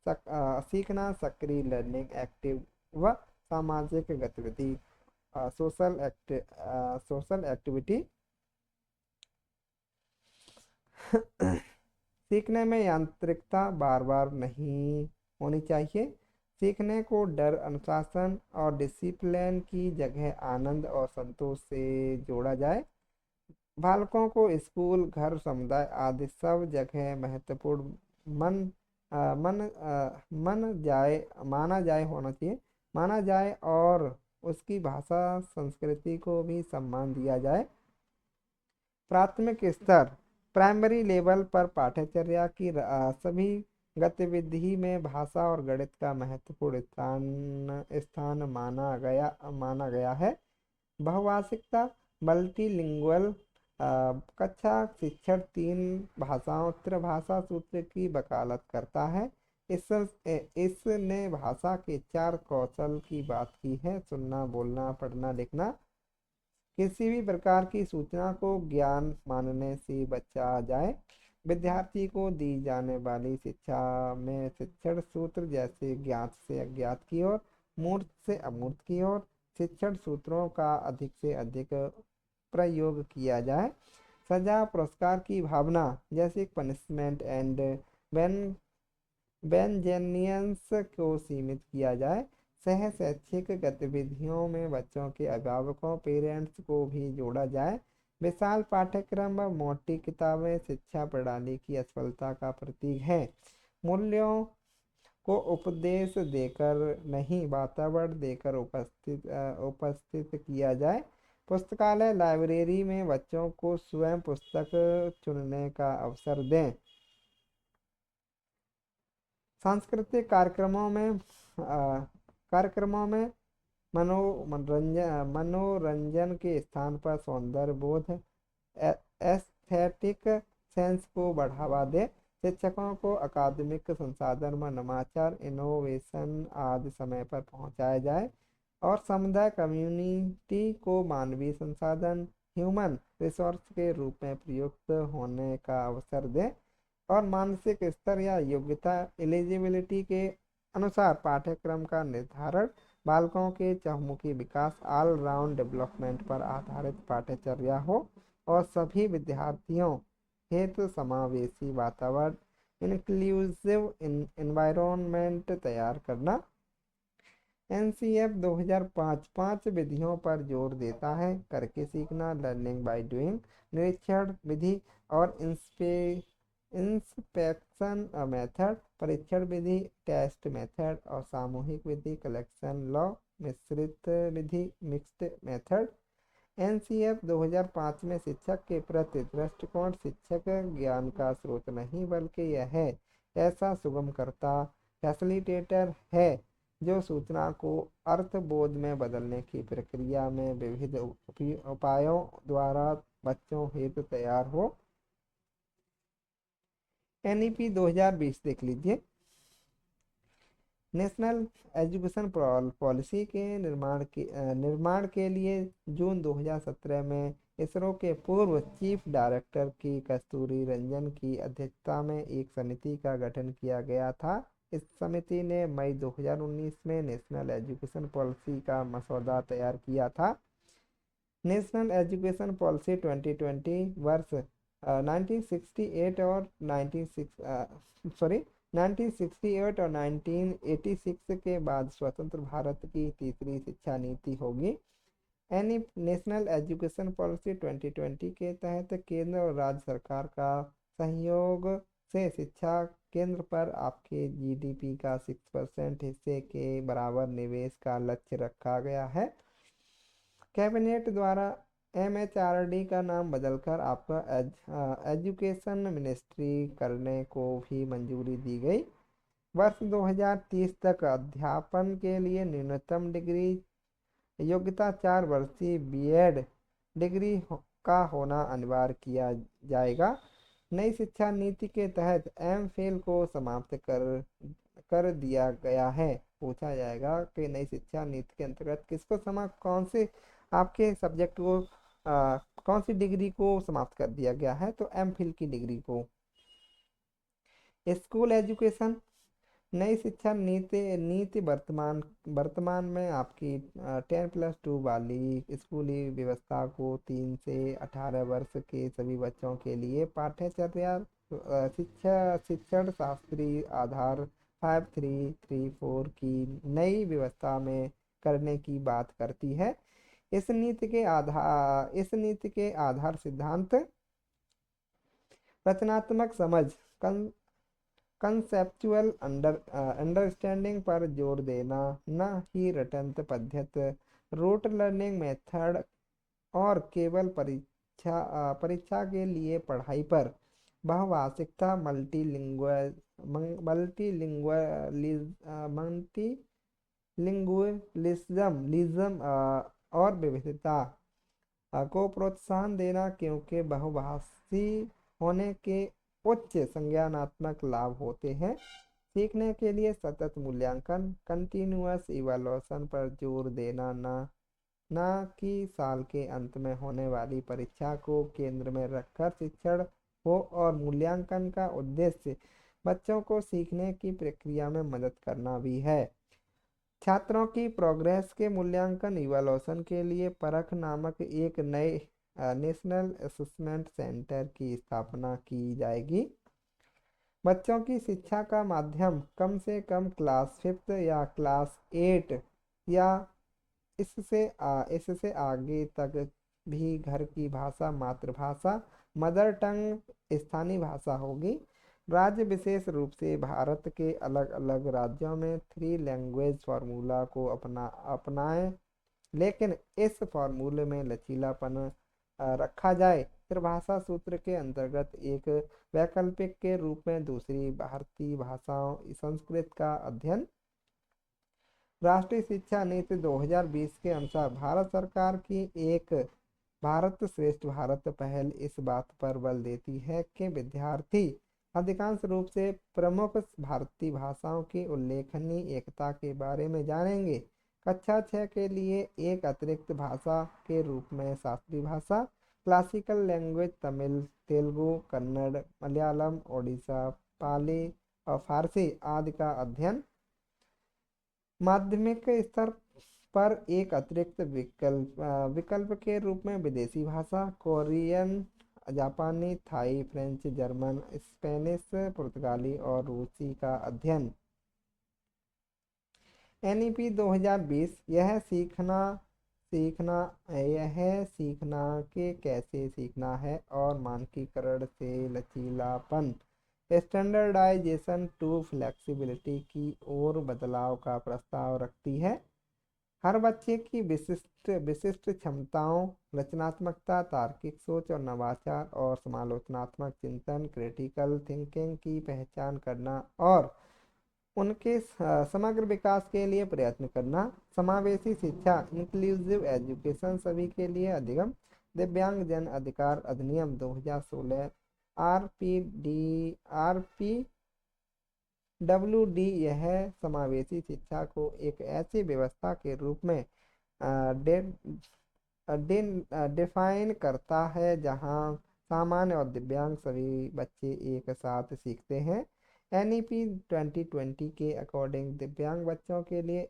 सीखना सक्रिय लर्निंग एक्टिव व सामाजिक गतिविधि सोशल एक्टिविटी। सीखने में यांत्रिकता बार बार नहीं होनी चाहिए। सीखने को डर, अनुशासन और डिसिप्लिन की जगह आनंद और संतोष से जोड़ा जाए। बालकों को स्कूल, घर, समुदाय आदि सब जगह महत्वपूर्ण मन अ, मन अ, माना जाए और उसकी भाषा संस्कृति को भी सम्मान दिया जाए। प्राथमिक स्तर प्राइमरी लेवल पर पाठ्यचर्या की सभी गतिविधि में भाषा और गणित का महत्वपूर्ण स्थान माना गया है। बहुभाषिकता मल्टीलिंगुअल कक्षा शिक्षण 3 भाषाओं त्रिभाषा सूत्र की वकालत करता है। इसने भाषा के 4 कौशल की बात की है: सुनना, बोलना, पढ़ना, लिखना। किसी भी प्रकार की सूचना को ज्ञान मानने से बचा जाए। विद्यार्थी को दी जाने वाली शिक्षा में शिक्षण सूत्र जैसे ज्ञात से अज्ञात की ओर, मूर्त से अमूर्त की ओर शिक्षण सूत्रों का अधिक से अधिक प्रयोग किया जाए। सजा पुरस्कार की भावना जैसे पनिशमेंट एंड वेंजेनियंस को सीमित किया जाए। सह शैक्षिक गतिविधियों में बच्चों के अभिभावकों पेरेंट्स को भी जोड़ा जाए। विशाल पाठ्यक्रम व मोटी किताबें शिक्षा प्रणाली की असफलता का प्रतीक है। मूल्यों को उपदेश देकर नहीं, वातावरण देकर उपस्थित किया जाए। पुस्तकालय लाइब्रेरी में बच्चों को स्वयं पुस्तक चुनने का अवसर दें। सांस्कृतिक कार्यक्रमों में मनोरंजन के स्थान पर सौंदर्य बोध, एस्थेटिक सेंस को बढ़ावा दे। शिक्षकों को अकादमिक संसाधन व नवाचार, इनोवेशन आदि समय पर पहुंचाया जाए और समुदाय कम्युनिटी को मानवीय संसाधन ह्यूमन रिसोर्स के रूप में प्रयुक्त होने का अवसर दें और मानसिक स्तर या योग्यता एलिजिबिलिटी के अनुसार पाठ्यक्रम का निर्धारण। बालकों के चहुमुखी विकास ऑल राउंड डेवलपमेंट पर आधारित पाठ्यचर्या हो और सभी विद्यार्थियों हेतु समावेशी वातावरण इंक्लूसिव एनवायरनमेंट तैयार करना। एनसीएफ 2005 5 विधियों पर जोर देता है: करके सीखना, लर्निंग बाय डूइंग, निरीक्षण विधि और इंस्पेक्शन मेथड, परीक्षण विधि टेस्ट मेथड और सामूहिक विधि कलेक्शन लॉ, मिश्रित विधि मिक्स्ड मेथड। एनसीएफ 2005 में शिक्षक के प्रति दृष्टिकोण शिक्षक ज्ञान का स्रोत नहीं बल्कि यह है ऐसा सुगमकर्ता फैसिलिटेटर है जो सूचना को अर्थबोध में बदलने की प्रक्रिया में विविध उपायों द्वारा बच्चों हेतु तैयार हो। एनईपी 2020 देख लीजिए। नेशनल एजुकेशन पॉलिसी के निर्माण के लिए जून 2017 में इसरो के पूर्व चीफ डायरेक्टर की कस्तूरी रंजन की अध्यक्षता में एक समिति का गठन किया गया था। इस समिति ने मई 2019 में नेशनल एजुकेशन पॉलिसी का मसौदा तैयार किया था। नेशनल एजुकेशन पॉलिसी 2020 वर्ष 1968 और 1968 और 1986 के बाद स्वतंत्र भारत की तीसरी शिक्षा नीति होगी। एनी नेशनल एजुकेशन पॉलिसी 2020 के तहत केंद्र और राज्य सरकार का सहयोग से शिक्षा केंद्र पर आपके जीडीपी का 6% हिस्से के बराबर निवेश का लक्ष्य रखा गया है। कैबिनेट द्वारा एमएचआरडी का नाम बदलकर आपका एजुकेशन मिनिस्ट्री करने को भी मंजूरी दी गई। वर्ष 2030 तक अध्यापन के लिए न्यूनतम डिग्री योग्यता 4 वर्षीय बीएड डिग्री का होना अनिवार्य किया जाएगा। नई शिक्षा नीति के तहत एमफिल को समाप्त कर दिया गया है। पूछा जाएगा कि नई शिक्षा नीति के अंतर्गत किसको कौन से आपके सब्जेक्ट को कौन सी डिग्री को समाप्त कर दिया गया है, तो एमफिल की डिग्री को। स्कूल एजुकेशन नई शिक्षा नीति वर्तमान में आपकी 10+2 वाली स्कूली व्यवस्था को 3 से 18 वर्ष के सभी बच्चों के लिए पाठ्यचर्या शिक्षण शास्त्री आधार 5334 की नई व्यवस्था में करने की बात करती है। इस नीति के आधार सिद्धांत रचनात्मक समझ कंसेप्चुअल अंडरस्टैंडिंग पर जोर देना, न ही रटंत पद्धति रूट लर्निंग मेथड और केवल परीक्षा के लिए पढ़ाई पर बहुभाषिकता मल्टीलिंगुअलिज्म और विविधता को प्रोत्साहन देना, क्योंकि बहुभाषी होने के उच्च संज्ञानात्मक लाभ होते हैं। सीखने के लिए सतत मूल्यांकन कंटिन्यूअस इवैल्यूएशन पर जोर देना, न कि साल के अंत में होने वाली परीक्षा को केंद्र में रखकर शिक्षण हो, और मूल्यांकन का उद्देश्य बच्चों को सीखने की प्रक्रिया में मदद करना भी है। छात्रों की प्रोग्रेस के मूल्यांकन इवैल्यूएशन के लिए परख नामक एक नए नेशनल असेसमेंट सेंटर की स्थापना की जाएगी। बच्चों की शिक्षा का माध्यम कम से कम क्लास 5 या क्लास 8 या इससे आगे तक भी घर की भाषा, मातृभाषा, मदर टंग स्थानीय भाषा होगी। राज्य विशेष रूप से भारत के अलग अलग राज्यों में 3 लैंग्वेज फार्मूला को अपनाएं, लेकिन इस फार्मूले में लचीलापन रखा जाए। त्रिभाषा सूत्र के अंतर्गत एक वैकल्पिक के रूप में दूसरी भारतीय भाषाओं संस्कृत का अध्ययन। राष्ट्रीय शिक्षा नीति 2020 के अनुसार भारत सरकार की एक भारत श्रेष्ठ भारत पहल इस बात पर बल देती है कि विद्यार्थी अधिकांश रूप से प्रमुख भारतीय भाषाओं की उल्लेखनीय एकता के बारे में जानेंगे। कक्षा 6 के लिए एक अतिरिक्त भाषा के रूप में शास्त्रीय भाषा, क्लासिकल लैंग्वेज तमिल, तेलुगु, कन्नड़, मलयालम, ओडिशा, पाली और फारसी आदि का अध्ययन। माध्यमिक स्तर पर एक अतिरिक्त विकल्प के रूप में विदेशी भाषा, कोरियन, जापानी, थाई, फ्रेंच, जर्मन, स्पेनिश, पुर्तगाली और रूसी का अध्ययन। एनईपी 2020 यह सीखना के कैसे सीखना है और मानकीकरण से लचीलापन स्टैंडर्डाइजेशन टू फ्लेक्सिबिलिटी की ओर बदलाव का प्रस्ताव रखती है। हर बच्चे की विशिष्ट क्षमताओं, रचनात्मकता, तार्किक सोच और नवाचार और समालोचनात्मक चिंतन क्रिटिकल थिंकिंग की पहचान करना और उनके समग्र विकास के लिए प्रयत्न करना। समावेशी शिक्षा इंक्लूसिव एजुकेशन सभी के लिए अधिगम। दिव्यांग जन अधिकार अधिनियम 2016 RPWD यह समावेशी शिक्षा को एक ऐसी व्यवस्था के रूप में डिफाइन करता है, जहां सामान्य और दिव्यांग सभी बच्चे एक साथ सीखते हैं। एनईपी 2020 के अकॉर्डिंग दिव्यांग बच्चों के लिए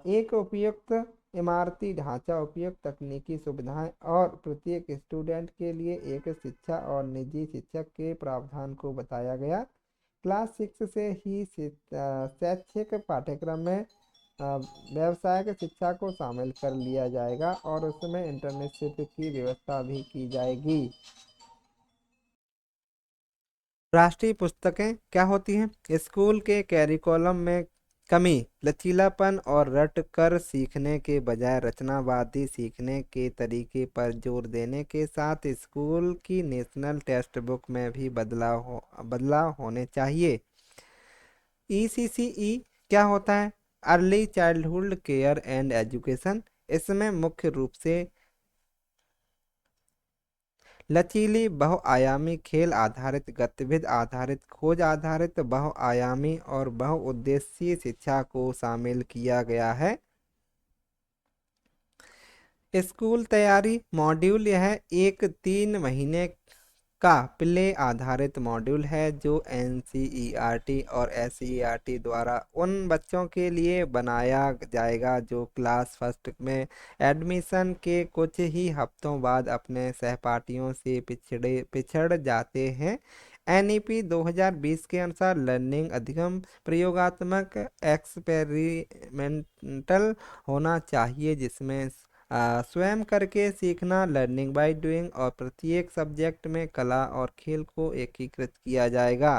एक उपयुक्त इमारती ढांचा, उपयुक्त तकनीकी सुविधाएं और प्रत्येक स्टूडेंट के लिए एक शिक्षा और निजी शिक्षक के प्रावधान को बताया गया। क्लास 6 से ही शैक्षिक पाठ्यक्रम में व्यावसायिक शिक्षा को शामिल कर लिया जाएगा और उसमें इंटर्नशिप की व्यवस्था भी की जाएगी। राष्ट्रीय पुस्तकें क्या होती हैं? स्कूल के कैरिकुलम में कमी, लचीलापन और रट कर सीखने के बजाय रचनावादी सीखने के तरीके पर जोर देने के साथ स्कूल की नेशनल टेक्स्ट बुक में भी बदलाव होने चाहिए। ECCE क्या होता है? Early childhood care and education. इसमें मुख्य रूप से लचीली, बहुआयामी, खेल आधारित, गतिविधि आधारित, खोज आधारित, बहुआयामी और बहुउद्देशीय शिक्षा को शामिल किया गया है। स्कूल तैयारी मॉड्यूल, यह एक 3 महीने का प्ले आधारित मॉड्यूल है जो NCERT और SCERT द्वारा उन बच्चों के लिए बनाया जाएगा जो क्लास फर्स्ट में एडमिशन के कुछ ही हफ्तों बाद अपने सहपाठियों से पिछड़ जाते हैं। NEP 2020 के अनुसार लर्निंग अधिगम प्रयोगात्मक एक्सपेरिमेंटल होना चाहिए, जिसमें स्वयं करके सीखना, लर्निंग बाय डूइंग, और प्रत्येक सब्जेक्ट में कला और खेल को एकीकृत किया जाएगा।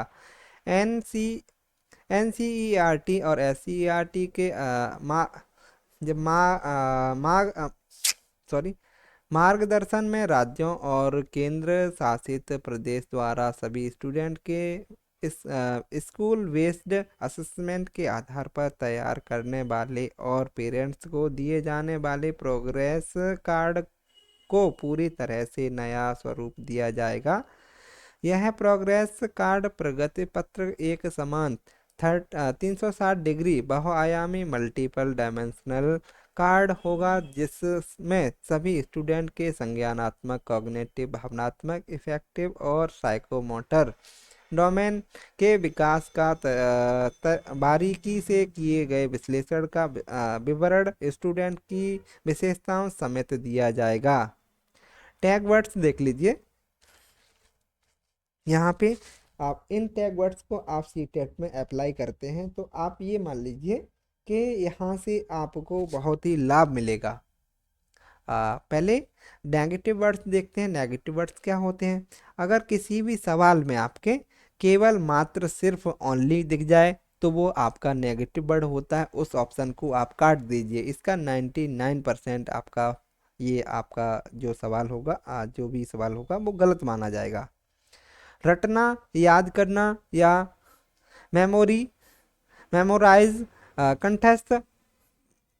NCERT और SCERT के जब सॉरी मार्गदर्शन में राज्यों और केंद्र शासित प्रदेश द्वारा सभी स्टूडेंट के इस स्कूल बेस्ड असेसमेंट के आधार पर तैयार करने वाले और पेरेंट्स को दिए जाने वाले प्रोग्रेस कार्ड को पूरी तरह से नया स्वरूप दिया जाएगा। यह प्रोग्रेस कार्ड प्रगति पत्र एक समान 360 डिग्री बहुआयामी मल्टीपल डायमेंशनल कार्ड होगा, जिसमें सभी स्टूडेंट के संज्ञानात्मक, कॉग्निटिव, भावनात्मक, इफेक्टिव और साइकोमोटर डोमेन के विकास का बारीकी से किए गए विश्लेषण का विवरण स्टूडेंट की विशेषताओं समेत दिया जाएगा। टैग वर्ड्स देख लीजिए। यहाँ पे आप इन टैग वर्ड्स को आप सीटेट में अप्लाई करते हैं तो आप ये मान लीजिए कि यहाँ से आपको बहुत ही लाभ मिलेगा। पहले नेगेटिव वर्ड्स देखते हैं। नेगेटिव वर्ड्स क्या होते हैं? अगर किसी भी सवाल में आपके केवल मात्र सिर्फ ओनली दिख जाए तो वो आपका नेगेटिव वर्ड होता है, उस ऑप्शन को आप काट दीजिए। इसका 99% आपका जो सवाल होगा, जो भी सवाल होगा वो गलत माना जाएगा। रटना, याद करना या मेमोराइज,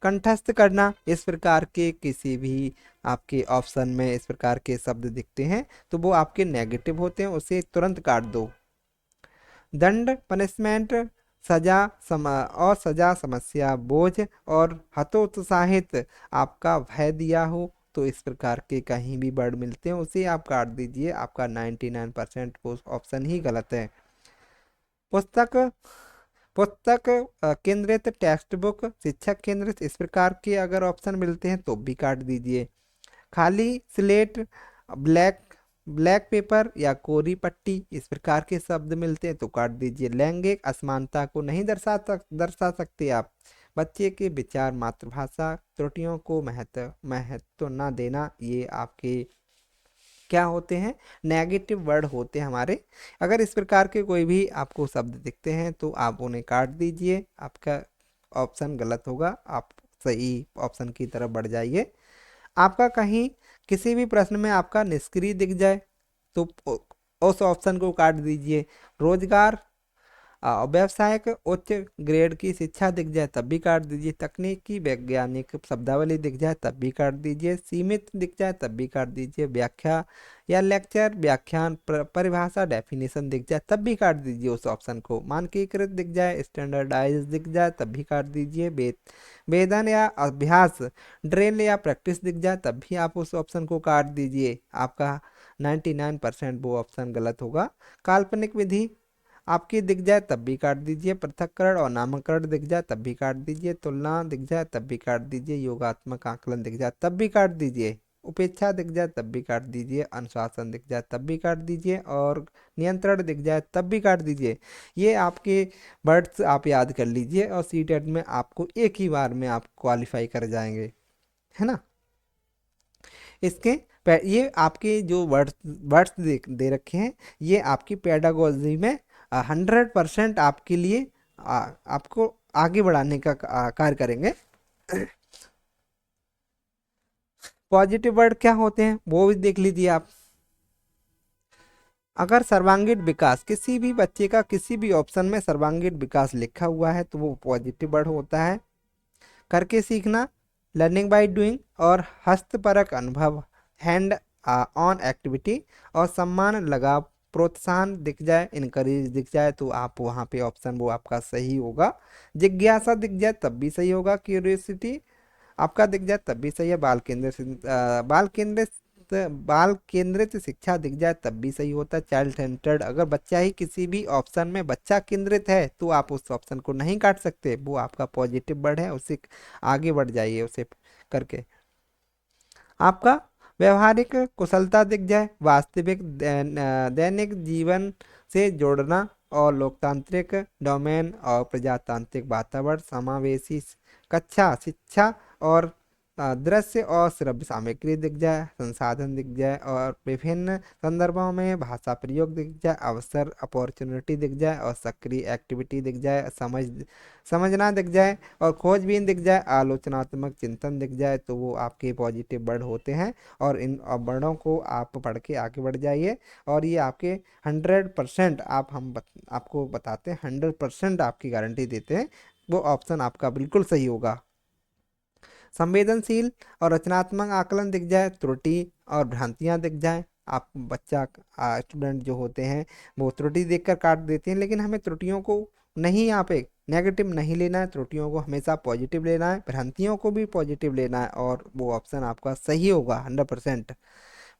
कंठस्थ करना, इस प्रकार के किसी भी आपके ऑप्शन में इस प्रकार के शब्द दिखते हैं तो वो आपके नेगेटिव होते हैं, उसे तुरंत काट दो। दंड, पनिशमेंट, सजा, समस्या, बोझ और हतोत्साहित, आपका भय दिया हो तो इस प्रकार के कहीं भी वर्ड मिलते हैं उसे आप काट दीजिए। आपका 99% ऑप्शन ही गलत है। पुस्तक केंद्रित, टेक्स्ट बुक, शिक्षक केंद्रित, इस प्रकार के अगर ऑप्शन मिलते हैं तो भी काट दीजिए। खाली स्लेट, ब्लैक पेपर या कोरी पट्टी, इस प्रकार के शब्द मिलते हैं तो काट दीजिए। लैंगिक असमानता को नहीं दर्शा सकते आप। बच्चे के विचार, मातृभाषा, त्रुटियों को महत्व न देना, ये आपके क्या होते हैं? नेगेटिव वर्ड होते हैं हमारे। अगर इस प्रकार के कोई भी आपको शब्द दिखते हैं तो आप उन्हें काट दीजिए, आपका ऑप्शन गलत होगा, आप सही ऑप्शन की तरफ बढ़ जाइए। आपका कहीं किसी भी प्रश्न में आपका निष्क्रिय दिख जाए तो उस ऑप्शन को काट दीजिए। रोजगार, व्यावसायिक उच्च ग्रेड की शिक्षा दिख जाए तब भी काट दीजिए। तकनीकी वैज्ञानिक शब्दावली दिख जाए तब भी काट दीजिए। सीमित दिख जाए तब भी काट दीजिए। व्याख्या या लेक्चर व्याख्यान परिभाषा डेफिनेशन दिख जाए तब भी काट दीजिए उस ऑप्शन को। मानकीकृत दिख जाए, स्टैंडर्डाइज दिख जाए तब भी काट दीजिए। वेदन या अभ्यास ड्रिल या प्रैक्टिस दिख जाए तब भी आप उस ऑप्शन को काट दीजिए। आपका 99% वो ऑप्शन गलत होगा। काल्पनिक विधि आपकी दिख जाए तब भी काट दीजिए। पृथक्करण और नामकरण दिख जाए तब भी काट दीजिए। तुलना दिख जाए तब भी काट दीजिए। योगात्मक आकलन दिख जाए तब भी काट दीजिए। उपेक्षा दिख जाए तब भी काट दीजिए। अनुशासन दिख जाए तब भी काट दीजिए। और नियंत्रण दिख जाए तब भी काट दीजिए। ये आपके वर्ड्स आप याद कर लीजिए और सीटेट में आपको एक ही बार में आप क्वालिफाई कर जाएंगे, है ना। इसके ये आपके जो वर्ड्स वर्ड्स दे रखे हैं, ये आपकी पेडागोजी में 100% आपके लिए आपको आगे बढ़ाने का कार्य करेंगे। पॉजिटिव वर्ड क्या होते हैं वो भी देख लीजिए आप। अगर सर्वांगीण विकास, किसी भी बच्चे का किसी भी ऑप्शन में सर्वांगीण विकास लिखा हुआ है तो वो पॉजिटिव वर्ड होता है। करके सीखना, लर्निंग बाय डूइंग और हस्तपरक अनुभव, हैंड ऑन एक्टिविटी और सम्मान, लगाव, प्रोत्साहन दिख जाए, इनकरेज दिख जाए तो आप वहाँ पे ऑप्शन वो आपका सही होगा। जिज्ञासा दिख जाए तब भी सही होगा। क्यूरियोसिटी आपका दिख जाए तब भी सही है। बाल केंद्रित शिक्षा दिख जाए तब भी सही होता है। चाइल्ड सेंटर्ड, अगर बच्चा ही किसी भी ऑप्शन में बच्चा केंद्रित है तो आप उस ऑप्शन को नहीं काट सकते, वो आपका पॉजिटिव वर्ड है, उससे आगे बढ़ जाइए उसे करके। आपका व्यवहारिक कुशलता दिख जाए, वास्तविक दैनिक जीवन से जोड़ना और लोकतांत्रिक डोमेन और प्रजातांत्रिक वातावरण, समावेशी कक्षा शिक्षा और दृश्य और श्रव्य सामग्री दिख जाए, संसाधन दिख जाए और विभिन्न संदर्भों में भाषा प्रयोग दिख जाए, अवसर अपॉर्चुनिटी दिख जाए और सक्रिय एक्टिविटी दिख जाए, समझना दिख जाए और खोजबीन दिख जाए, आलोचनात्मक चिंतन दिख जाए तो वो आपके पॉजिटिव वर्ड होते हैं। और इन वर्डों को आप पढ़ के आगे बढ़ जाइए और ये आपके 100% आपको बताते हैं, 100% आपकी गारंटी देते हैं वो ऑप्शन आपका बिल्कुल सही होगा। संवेदनशील और रचनात्मक आकलन दिख जाए, त्रुटि और भ्रांतियां दिख जाए। आप बच्चा स्टूडेंट जो होते हैं वो त्रुटि देखकर काट देते हैं, लेकिन हमें त्रुटियों को नहीं, यहाँ पे नेगेटिव नहीं लेना है, त्रुटियों को हमेशा पॉजिटिव लेना है, भ्रांतियों को भी पॉजिटिव लेना है और वो ऑप्शन आपका सही होगा 100%।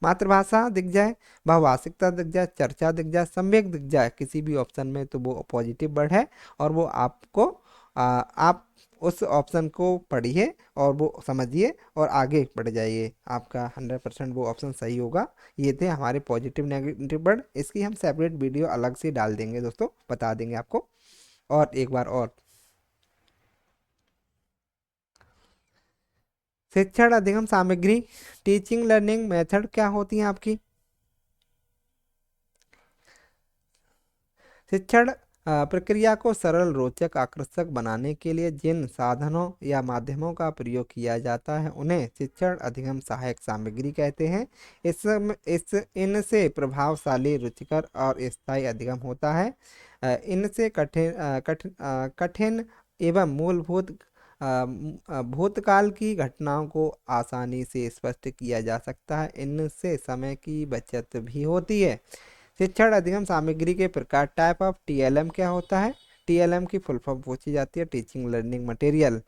मातृभाषा दिख जाए, भाववासिकता दिख जाए, चर्चा दिख जाए, संवेग दिख जाए किसी भी ऑप्शन में तो वो पॉजिटिव वर्ड है और वो आपको आप उस ऑप्शन को पढ़िए और वो समझिए और आगे बढ़ जाइए, आपका 100% वो ऑप्शन सही होगा। ये थे हमारे पॉजिटिव नेगेटिव वर्ड। इसकी हम सेपरेट वीडियो अलग से डाल देंगे दोस्तों, बता देंगे आपको। और एक बार और, शिक्षण अधिगम सामग्री, टीचिंग लर्निंग मेथड क्या होती है आपकी। शिक्षण प्रक्रिया को सरल, रोचक, आकर्षक बनाने के लिए जिन साधनों या माध्यमों का प्रयोग किया जाता है उन्हें शिक्षण अधिगम सहायक सामग्री कहते हैं। इस इनसे प्रभावशाली, रुचिकर और स्थायी अधिगम होता है। इनसे कठिन एवं मूलभूत भूतकाल की घटनाओं को आसानी से स्पष्ट किया जा सकता है। इनसे समय की बचत भी होती है। शिक्षण अधिगम सामग्री के प्रकार, टाइप ऑफ टीएलएम क्या होता है। टीएलएम की फुल फॉर्म पूछी जाती है, टीचिंग लर्निंग मटेरियल।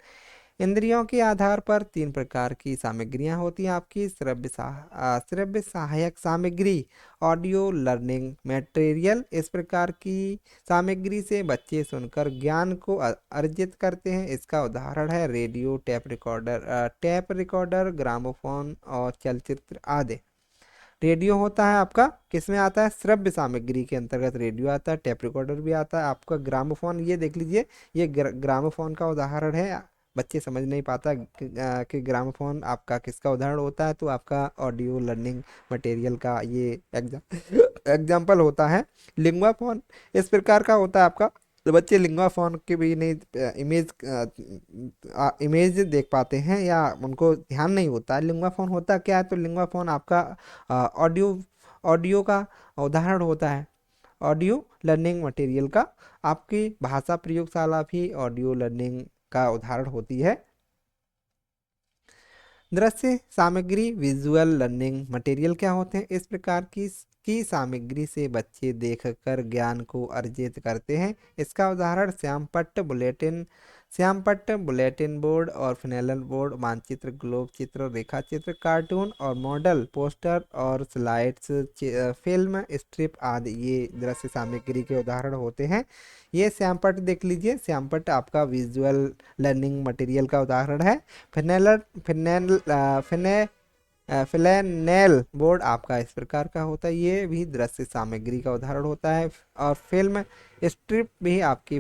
इंद्रियों के आधार पर 3 प्रकार की सामग्रियां होती हैं आपकी। श्रव्य सहायक सामग्री, ऑडियो लर्निंग मटेरियल। इस प्रकार की सामग्री से बच्चे सुनकर ज्ञान को अर्जित करते हैं। इसका उदाहरण है रेडियो, टेप रिकॉर्डर, ग्रामोफोन और चलचित्र आदि। रेडियो होता है आपका किस में आता है, श्रव्य सामग्री के अंतर्गत रेडियो आता है, टेप रिकॉर्डर भी आता है आपका। ग्रामोफोन, ये देख लीजिए, ये ग्रामोफोन का उदाहरण है। बच्चे समझ नहीं पाता कि ग्रामोफोन आपका किसका उदाहरण होता है, तो आपका ऑडियो लर्निंग मटेरियल का ये एग्जाम्पल होता है। लिंगुआ फोन इस प्रकार का होता है आपका, तो बच्चे लिंगुआ फोन के भी नहीं इमेज देख पाते हैं या उनको ध्यान नहीं होता है। लिंगुआ फोन होता क्या है, तो लिंगुआ फोन आपका ऑडियो ऑडियो का उदाहरण होता है। ऑडियो लर्निंग मटेरियल का। आपकी भाषा प्रयोगशाला भी ऑडियो लर्निंग का उदाहरण होती है। दृश्य सामग्री विजुअल लर्निंग मटेरियल क्या होते हैं? इस प्रकार की सामग्री से बच्चे देखकर ज्ञान को अर्जित करते हैं। इसका उदाहरण श्यामपट्ट बुलेटिन बोर्ड और फिनेलन बोर्ड, मानचित्र, ग्लोब चित्र, रेखा चित्र, कार्टून और मॉडल, पोस्टर और स्लाइड्स, फिल्म स्ट्रिप आदि ये दृश्य सामग्री के उदाहरण होते हैं। ये श्यामपट्ट देख लीजिए, श्यामपट्ट आपका विजुअल लर्निंग मटेरियल का उदाहरण है। फिनेलर फिनेल फिने फ्लैनेल बोर्ड आपका इस प्रकार का होता है, ये भी दृश्य सामग्री का उदाहरण होता है। और फिल्म स्ट्रिप भी आपकी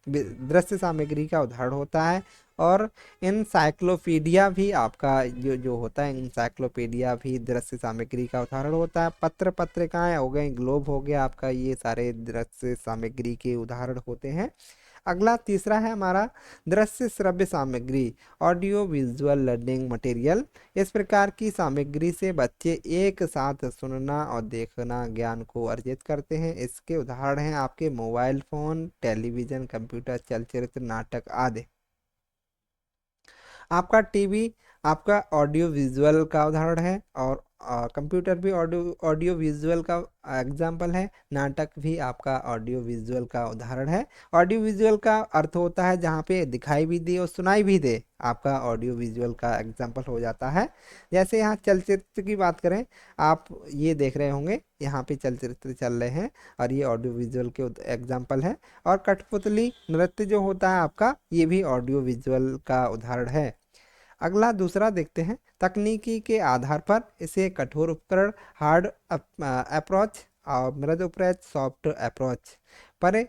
दृश्य सामग्री का उदाहरण होता है। और इंसाइक्लोपीडिया भी आपका जो जो होता है, इंसाइक्लोपीडिया भी दृश्य सामग्री का उदाहरण होता है। पत्र पत्रिकाएं हो गए, ग्लोब हो गया आपका, ये सारे दृश्य सामग्री के उदाहरण होते हैं। अगला तीसरा है हमारा दृश्य श्रव्य सामग्री, ऑडियो विजुअल लर्निंग मटेरियल। इस प्रकार की सामग्री से बच्चे एक साथ सुनना और देखना ज्ञान को अर्जित करते हैं। इसके उदाहरण हैं आपके मोबाइल फोन, टेलीविजन, कंप्यूटर, चलचित्र, नाटक आदि। आपका टीवी आपका ऑडियो विजुअल का उदाहरण है, और कंप्यूटर भी ऑडियो ऑडियो विजुअल का एग्जाम्पल है। नाटक भी आपका ऑडियो विजुअल का उदाहरण है। ऑडियो विजुअल का अर्थ होता है जहाँ पे दिखाई भी दे और सुनाई भी दे, आपका ऑडियो विजुअल का एग्जाम्पल हो जाता है। जैसे यहाँ चलचित्र की बात करें, आप ये देख रहे होंगे यहाँ पे चलचित्र चल रहे हैं, और ये ऑडियो विजुअल के एग्जाम्पल है। और कठपुतली नृत्य जो होता है आपका, ये भी ऑडियो विजुअल का उदाहरण है। अगला दूसरा देखते हैं, तकनीकी के आधार पर इसे कठोर उपकरण हार्ड अप्रोच और मृद अप्रोच सॉफ्ट अप्रोच, पर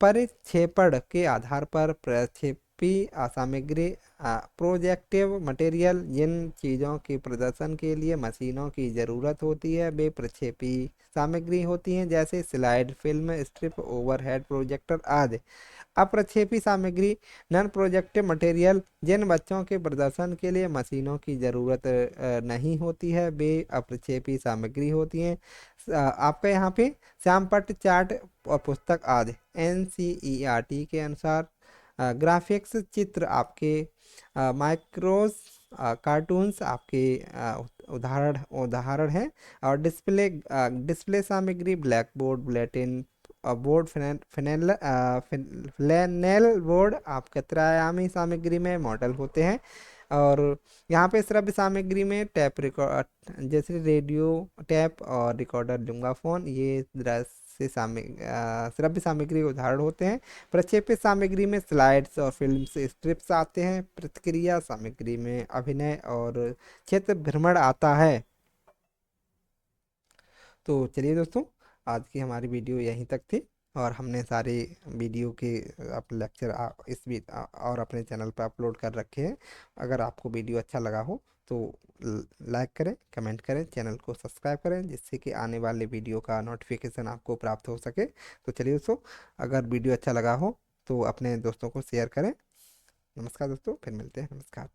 परिक्षेपण के आधार पर प्रक्षेपी सामग्री प्रोजेक्टिव मटेरियल, जिन चीज़ों के प्रदर्शन के लिए मशीनों की ज़रूरत होती है वे प्रक्षेपी सामग्री होती हैं, जैसे slide, film strip, overhead projector आदि। अप्रक्षेपी सामग्री नॉन प्रोजेक्टिव मटेरियल, जिन बच्चों के प्रदर्शन के लिए मशीनों की ज़रूरत नहीं होती है वे अप्रक्षेपी सामग्री होती हैं। आपका यहाँ पे श्यामपट्ट चार्ट और पुस्तक आदि NCERT के अनुसार ग्राफिक्स चित्र आपके माइक्रोस कार्टून्स आपके उदाहरण उदाहरण हैं। और डिस्प्ले सामग्री black board, bulletin board, flannel board आपके त्रयामी सामग्री में मॉडल होते हैं। और यहाँ पे श्रव्य सामग्री में टैप रिकॉर्ड जैसे रेडियो टैप और रिकॉर्डर लुंगाफोन, ये दृश्य श्रव्य सामग्री के उदाहरण होते हैं। प्रक्षेपित सामग्री में स्लाइड्स और फिल्म्स स्ट्रिप्स आते हैं। प्रतिक्रिया सामग्री में अभिनय और क्षेत्र भ्रमण आता है। तो चलिए दोस्तों, आज की हमारी वीडियो यहीं तक थी, और हमने सारे वीडियो के अपने लेक्चर और अपने चैनल पर अपलोड कर रखे हैं। अगर आपको वीडियो अच्छा लगा हो तो लाइक करें, कमेंट करें, चैनल को सब्सक्राइब करें, जिससे कि आने वाले वीडियो का नोटिफिकेशन आपको प्राप्त हो सके। तो चलिए दोस्तों, अगर वीडियो अच्छा लगा हो तो अपने दोस्तों को शेयर करें। नमस्कार दोस्तों, फिर मिलते हैं। नमस्कार।